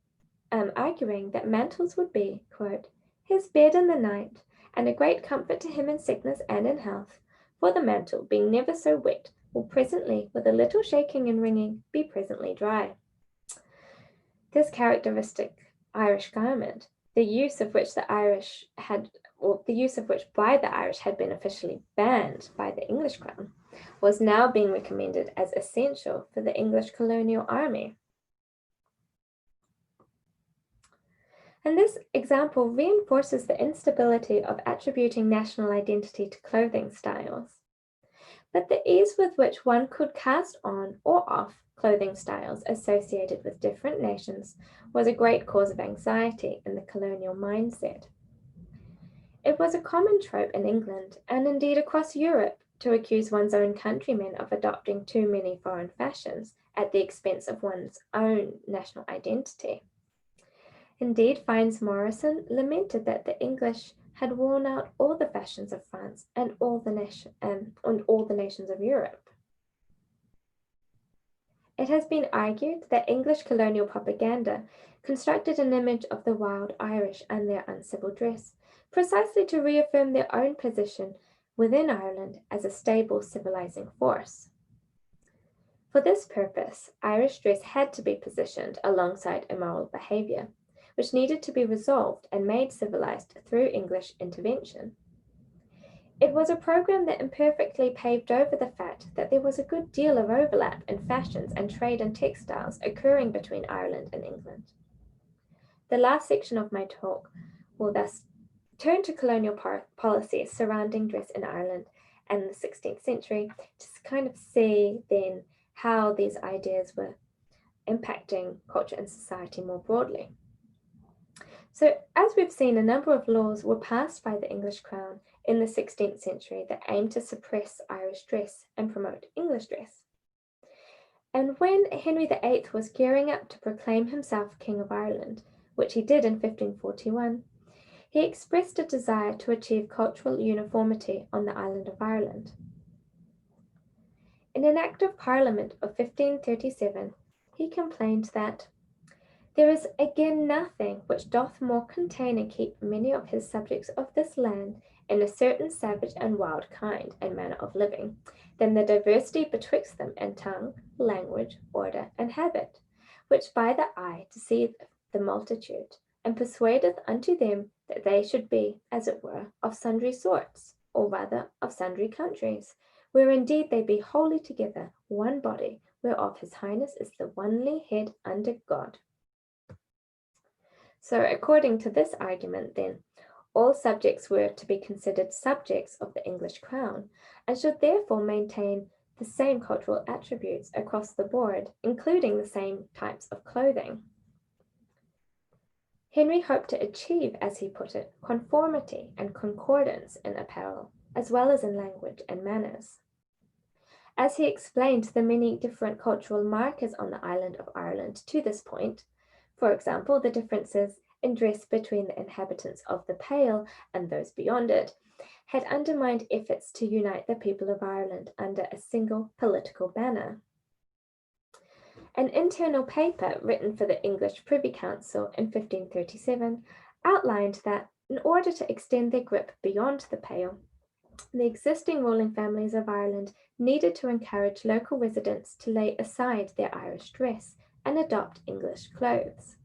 arguing that mantles would be, quote, "his bed in the night, and a great comfort to him in sickness and in health, for the mantle, being never so wet, will presently, with a little shaking and wringing, be presently dry." This characteristic Irish garment, the use of which by the Irish had been officially banned by the English Crown, was now being recommended as essential for the English colonial army. And this example reinforces the instability of attributing national identity to clothing styles. But the ease with which one could cast on or off clothing styles associated with different nations was a great cause of anxiety in the colonial mindset. It was a common trope in England, and indeed across Europe, to accuse one's own countrymen of adopting too many foreign fashions at the expense of one's own national identity. Indeed, Fynes Morrison lamented that the English had worn out all the fashions of France and all the nations of Europe. It has been argued that English colonial propaganda constructed an image of the wild Irish and their uncivil dress, precisely to reaffirm their own position within Ireland as a stable civilizing force. For this purpose, Irish dress had to be positioned alongside immoral behaviour, which needed to be resolved and made civilized through English intervention. It was a program that imperfectly paved over the fact that there was a good deal of overlap in fashions and trade in textiles occurring between Ireland and England. The last section of my talk will thus turn to colonial policies surrounding dress in Ireland and the 16th century to kind of see then how these ideas were impacting culture and society more broadly. So, as we've seen, a number of laws were passed by the English Crown in the 16th century that aimed to suppress Irish dress and promote English dress. And when Henry VIII was gearing up to proclaim himself King of Ireland, which he did in 1541, he expressed a desire to achieve cultural uniformity on the island of Ireland. In an Act of Parliament of 1537, he complained that there is again nothing which doth more contain and keep many of his subjects of this land in a certain savage and wild kind and manner of living, than the diversity betwixt them in tongue, language, order, and habit, which by the eye deceiveth the multitude, and persuadeth unto them that they should be, as it were, of sundry sorts, or rather of sundry countries, where indeed they be wholly together one body, whereof his highness is the only head under God. So according to this argument then, all subjects were to be considered subjects of the English crown, and should therefore maintain the same cultural attributes across the board, including the same types of clothing. Henry hoped to achieve, as he put it, conformity and concordance in apparel, as well as in language and manners. As he explained the many different cultural markers on the island of Ireland to this point, for example, the differences in dress between the inhabitants of the Pale and those beyond it, had undermined efforts to unite the people of Ireland under a single political banner. An internal paper written for the English Privy Council in 1537 outlined that in order to extend their grip beyond the Pale, the existing ruling families of Ireland needed to encourage local residents to lay aside their Irish dress and adopt English clothes.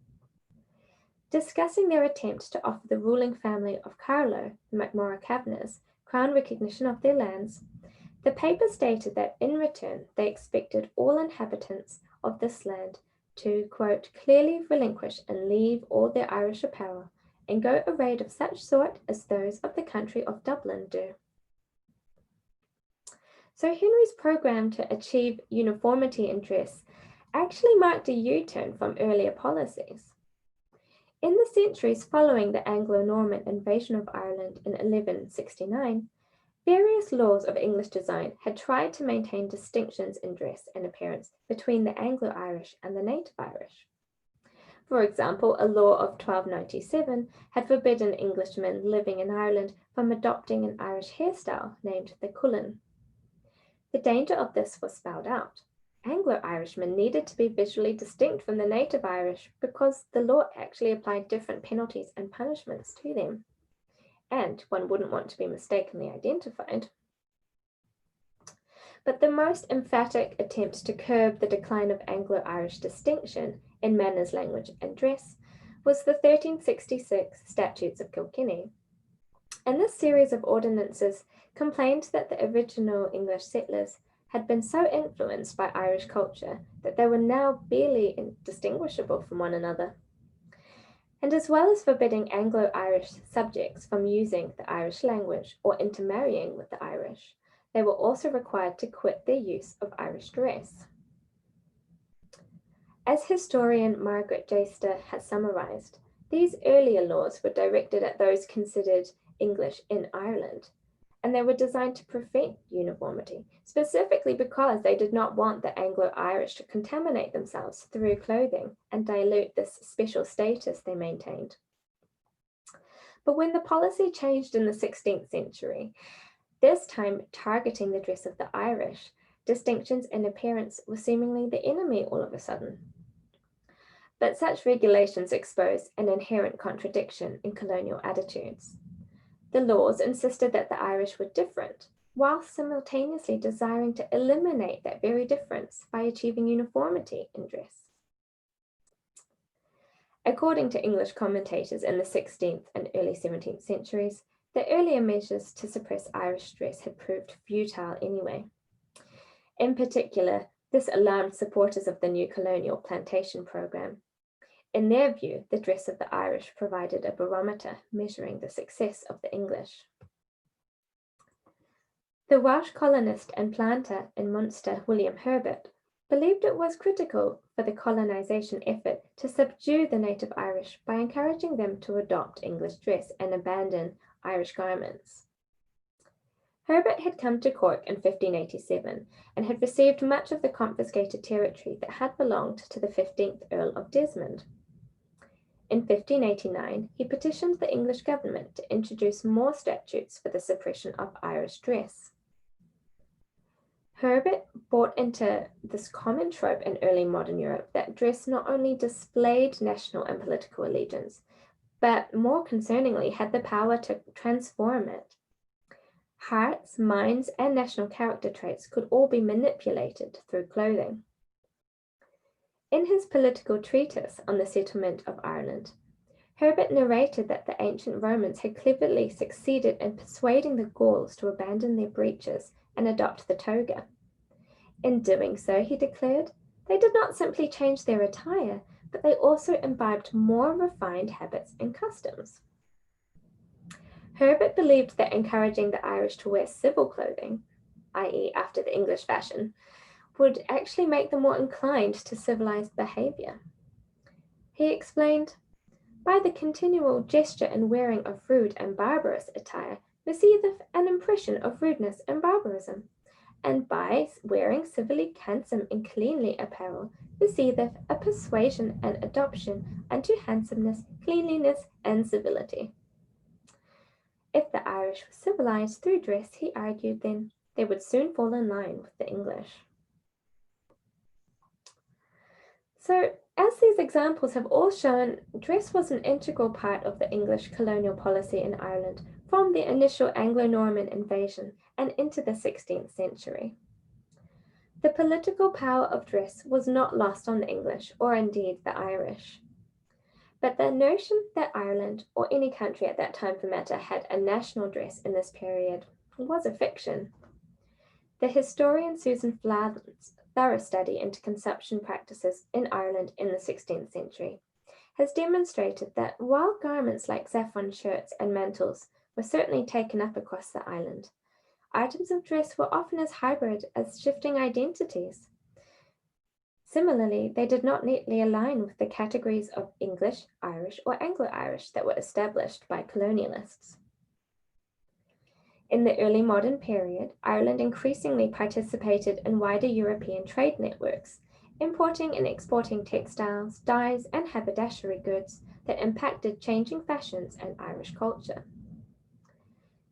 Discussing their attempt to offer the ruling family of Carlow, the MacMorrough Kavanaghs, crown recognition of their lands, the paper stated that in return they expected all inhabitants of this land to, quote, clearly relinquish and leave all their Irish apparel and go arrayed of such sort as those of the country of Dublin do. So Henry's program to achieve uniformity in dress actually marked a U-turn from earlier policies. In the centuries following the Anglo-Norman invasion of Ireland in 1169, various laws of English design had tried to maintain distinctions in dress and appearance between the Anglo-Irish and the native Irish. For example, a law of 1297 had forbidden Englishmen living in Ireland from adopting an Irish hairstyle named the Colonial. The danger of this was spelled out. Anglo-Irishmen needed to be visually distinct from the native Irish because the law actually applied different penalties and punishments to them, and one wouldn't want to be mistakenly identified. but the most emphatic attempt to curb the decline of Anglo-Irish distinction in manners, language, and dress was the 1366 Statutes of Kilkini. And this series of ordinances complained that the original English settlers had been so influenced by Irish culture that they were now barely distinguishable from one another. And as well as forbidding Anglo-Irish subjects from using the Irish language or intermarrying with the Irish, they were also required to quit their use of Irish dress. As historian Margaret Jester has summarised, these earlier laws were directed at those considered English in Ireland, and they were designed to prevent uniformity, specifically because they did not want the Anglo-Irish to contaminate themselves through clothing and dilute this special status they maintained. But when the policy changed in the 16th century, this time targeting the dress of the Irish, distinctions in appearance were seemingly the enemy all of a sudden. But such regulations expose an inherent contradiction in colonial attitudes. The laws insisted that the Irish were different, while simultaneously desiring to eliminate that very difference by achieving uniformity in dress. According to English commentators in the 16th and early 17th centuries, the earlier measures to suppress Irish dress had proved futile anyway. In particular, this alarmed supporters of the new colonial plantation program. In their view, the dress of the Irish provided a barometer measuring the success of the English. The Welsh colonist and planter in Munster, William Herbert, believed it was critical for the colonization effort to subdue the native Irish by encouraging them to adopt English dress and abandon Irish garments. Herbert had come to Cork in 1587 and had received much of the confiscated territory that had belonged to the 15th Earl of Desmond. In 1589, he petitioned the English government to introduce more statutes for the suppression of Irish dress. Herbert brought into this common trope in early modern Europe that dress not only displayed national and political allegiance, but more concerningly had the power to transform it. Hearts, minds, and national character traits could all be manipulated through clothing. In his political treatise on the settlement of Ireland, Herbert narrated that the ancient Romans had cleverly succeeded in persuading the Gauls to abandon their breeches and adopt the toga. In doing so, he declared, they did not simply change their attire, but they also imbibed more refined habits and customs. Herbert believed that encouraging the Irish to wear civil clothing, i.e. after the English fashion, would actually make them more inclined to civilized behavior. He explained, by the continual gesture and wearing of rude and barbarous attire receiveth an impression of rudeness and barbarism, and by wearing civilly handsome and cleanly apparel receiveth a persuasion and adoption unto handsomeness, cleanliness, and civility. If the Irish were civilized through dress, he argued, then they would soon fall in line with the English. So, as these examples have all shown, dress was an integral part of the English colonial policy in Ireland from the initial Anglo-Norman invasion and into the 16th century. The political power of dress was not lost on the English, or indeed the Irish. But the notion that Ireland, or any country at that time for matter, had a national dress in this period was a fiction. The historian Susan Flavin's thorough study into consumption practices in Ireland in the 16th century has demonstrated that while garments like saffron shirts and mantles were certainly taken up across the island, items of dress were often as hybrid as shifting identities. Similarly, they did not neatly align with the categories of English, Irish, or Anglo-Irish that were established by colonialists. In the early modern period, Ireland increasingly participated in wider European trade networks, importing and exporting textiles, dyes, and haberdashery goods that impacted changing fashions and Irish culture.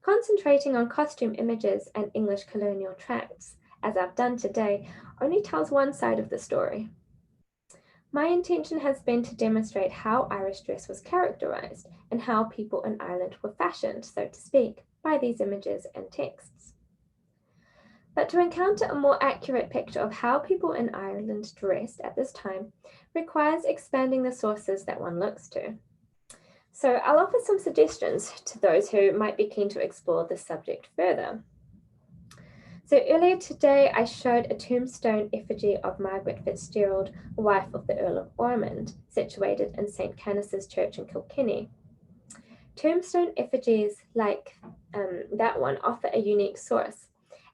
Concentrating on costume images and English colonial tracts, as I've done today, only tells one side of the story. My intention has been to demonstrate how Irish dress was characterized and how people in Ireland were fashioned, so to speak, by these images and texts. But to encounter a more accurate picture of how people in Ireland dressed at this time requires expanding the sources that one looks to. So I'll offer some suggestions to those who might be keen to explore this subject further. So earlier today, I showed a tombstone effigy of Margaret Fitzgerald, wife of the Earl of Ormond, situated in St. Canice's Church in Kilkenny. Tombstone effigies like that one offer a unique source,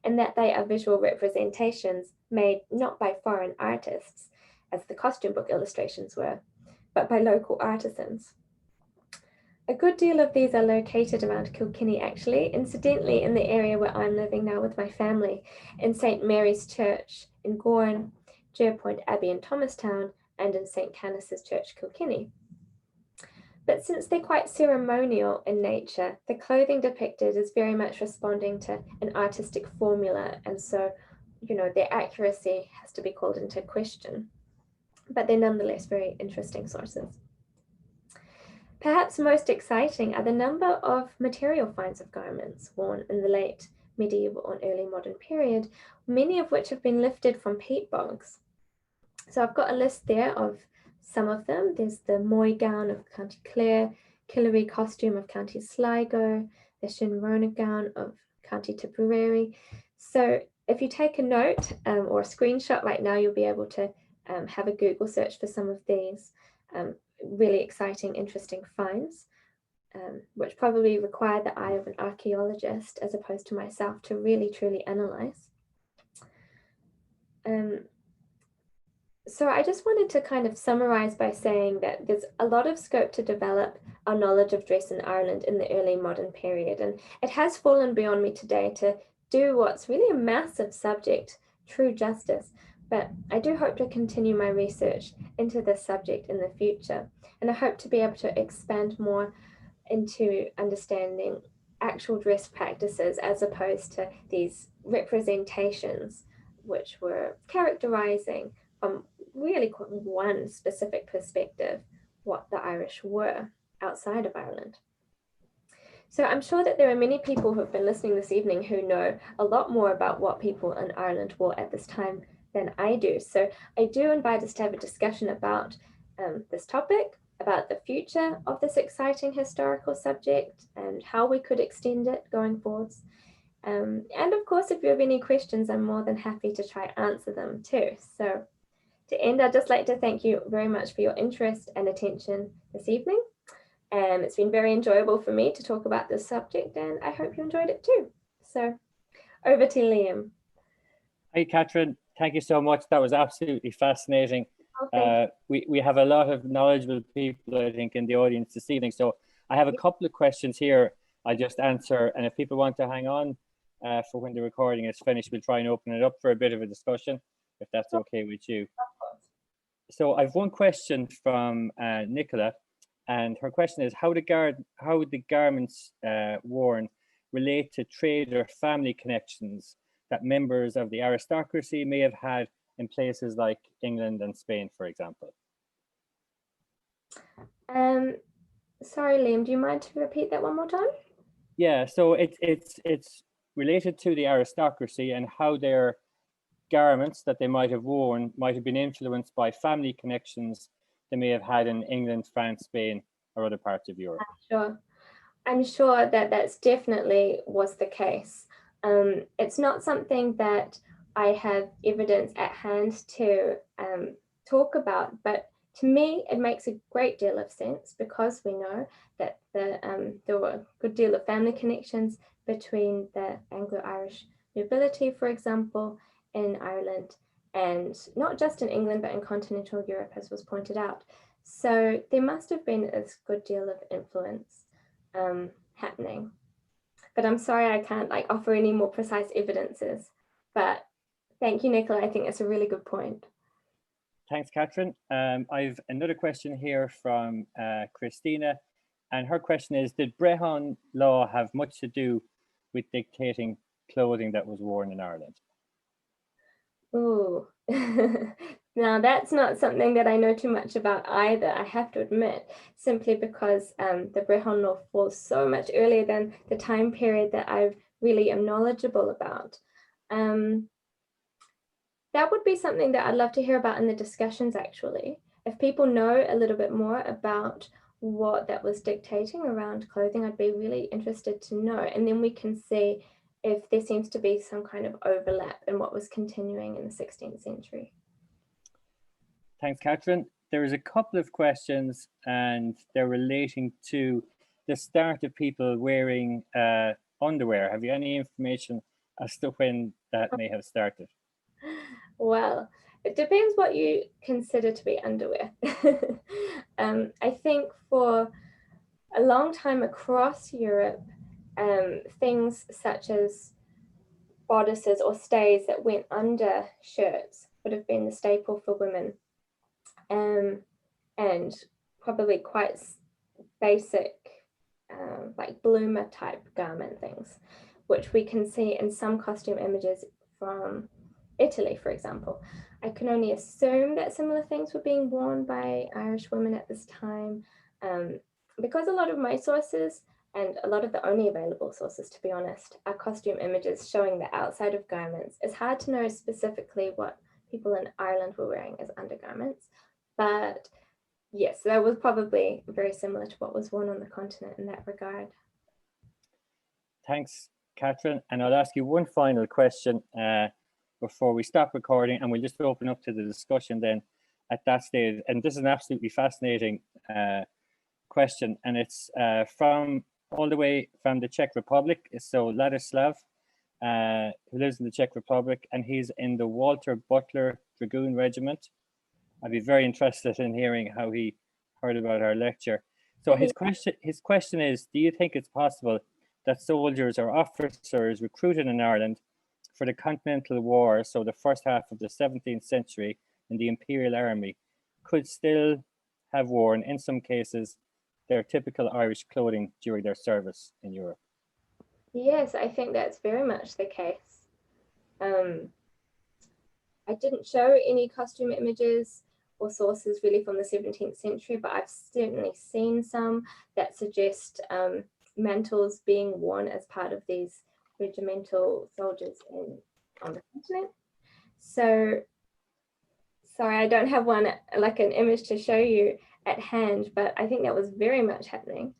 in that they are visual representations made not by foreign artists, as the costume book illustrations were, but by local artisans. A good deal of these are located around Kilkenny, actually, incidentally in the area where I'm living now with my family, in St. Mary's Church in Gorn, Jerpoint Abbey in Thomastown, and in St. Canice's Church, Kilkenny. But since they're quite ceremonial in nature, the clothing depicted is very much responding to an artistic formula, and so, their accuracy has to be called into question. But they're nonetheless very interesting sources. Perhaps most exciting are the number of material finds of garments worn in the late medieval and early modern period, many of which have been lifted from peat bogs. So I've got a list there of some of them. There's the Moy gown of County Clare, Killary costume of County Sligo, the Shinrona gown of County Tipperary. So if you take a note or a screenshot right now, you'll be able to have a Google search for some of these really exciting, interesting finds, which probably require the eye of an archaeologist as opposed to myself to really, truly analyze. So I just wanted to kind of summarize by saying that there's a lot of scope to develop our knowledge of dress in Ireland in the early modern period, and it has fallen beyond me today to do what's really a massive subject true justice. But I do hope to continue my research into this subject in the future, and I hope to be able to expand more into understanding actual dress practices as opposed to these representations which were characterizing from really one specific perspective what the Irish were outside of Ireland. So I'm sure that there are many people who have been listening this evening who know a lot more about what people in Ireland wore at this time than I do. So I do invite us to have a discussion about this topic, about the future of this exciting historical subject and how we could extend it going forwards. And of course, if you have any questions, I'm more than happy to try answer them too. So to end, I'd just like to thank you very much for your interest and attention this evening. It's been very enjoyable for me to talk about this subject, and I hope you enjoyed it too. So over to Liam. Hi, Katherine. Thank you so much. That was absolutely fascinating. We have a lot of knowledgeable people, I think, in the audience this evening. So I have a couple of questions here I'll just answer. And if people want to hang on for when the recording is finished, we'll try and open it up for a bit of a discussion, if that's okay with you. So I've one question from Nicola, and her question is, how would the garments worn relate to trade or family connections that members of the aristocracy may have had in places like England and Spain, for example? Sorry, Liam, do you mind to repeat that one more time? Yeah, so it's related to the aristocracy and how their garments that they might have worn might have been influenced by family connections they may have had in England, France, Spain, or other parts of Europe. Sure. I'm sure that that's definitely was the case. It's not something that I have evidence at hand to talk about, but to me, it makes a great deal of sense because we know that there were a good deal of family connections between the Anglo-Irish nobility, for example, in Ireland, and not just in England, but in continental Europe, as was pointed out. So there must have been a good deal of influence happening. But I'm sorry I can't offer any more precise evidences. But thank you, Nicola. I think that's a really good point. Thanks, Katherine. I've another question here from Christina, and her question is, did Brehon law have much to do with dictating clothing that was worn in Ireland? Ooh, now that's not something that I know too much about either, I have to admit, simply because the Brehon law falls so much earlier than the time period that I really am knowledgeable about. That would be something that I'd love to hear about in the discussions, actually. If people know a little bit more about what that was dictating around clothing, I'd be really interested to know. And then we can see if there seems to be some kind of overlap in what was continuing in the 16th century. Thanks, Katherine. There is a couple of questions and they're relating to the start of people wearing underwear. Have you any information as to when that may have started? Well, it depends what you consider to be underwear. I think for a long time across Europe, things such as bodices or stays that went under shirts would have been the staple for women, and probably quite basic, like bloomer type garment things, which we can see in some costume images from Italy, for example. I can only assume that similar things were being worn by Irish women at this time, because a lot of my sources, and a lot of the only available sources, to be honest, are costume images showing the outside of garments. It's hard to know specifically what people in Ireland were wearing as undergarments, but yes, that was probably very similar to what was worn on the continent in that regard. Thanks, Katherine. And I'll ask you one final question before we stop recording, and we'll just open up to the discussion then at that stage. And this is an absolutely fascinating question, and it's from all the way from the Czech Republic. So Ladislav, who lives in the Czech Republic, and he's in the Walter Butler Dragoon Regiment. I'd be very interested in hearing how he heard about our lecture. So his question is, do you think it's possible that soldiers or officers recruited in Ireland for the Continental War, so the first half of the 17th century in the Imperial Army, could still have worn, in some cases, their typical Irish clothing during their service in Europe? Yes, I think that's very much the case. I didn't show any costume images or sources really from the 17th century, but I've certainly seen some that suggest mantles being worn as part of these regimental soldiers on the continent. So, sorry, I don't have one, like an image to show you at hand, but I think that was very much happening.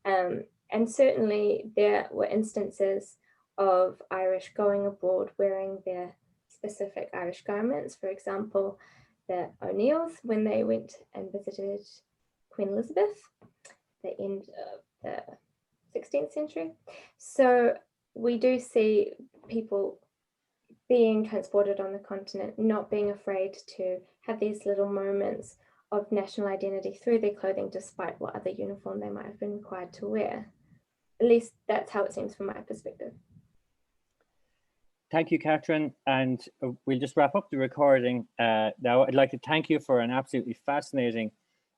And certainly there were instances of Irish going abroad wearing their specific Irish garments. For example, the O'Neills, when they went and visited Queen Elizabeth, the end of the 16th century. So we do see people being transported on the continent, not being afraid to have these little moments of national identity through their clothing, despite what other uniform they might have been required to wear. At least that's how it seems from my perspective. Thank you, Katherine. And we'll just wrap up the recording. Now, I'd like to thank you for an absolutely fascinating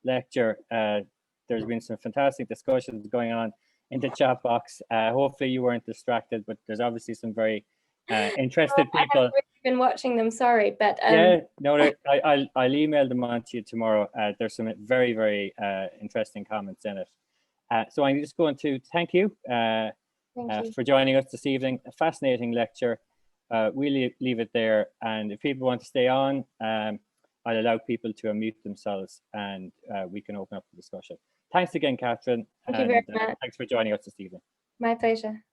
lecture. There's been some fantastic discussions going on in the chat box. Hopefully you weren't distracted, but there's obviously some very interested people. I haven't really been watching them, sorry, but yeah, no, I'll email them on to you tomorrow. There's some very, very interesting comments in it. So I'm just going to thank you, for joining us this evening. A fascinating lecture. We'll leave it there, and if people want to stay on, I'll allow people to unmute themselves, and we can open up the discussion. Thanks again, Katherine. Thank you very much. Thanks for joining us this evening. My pleasure.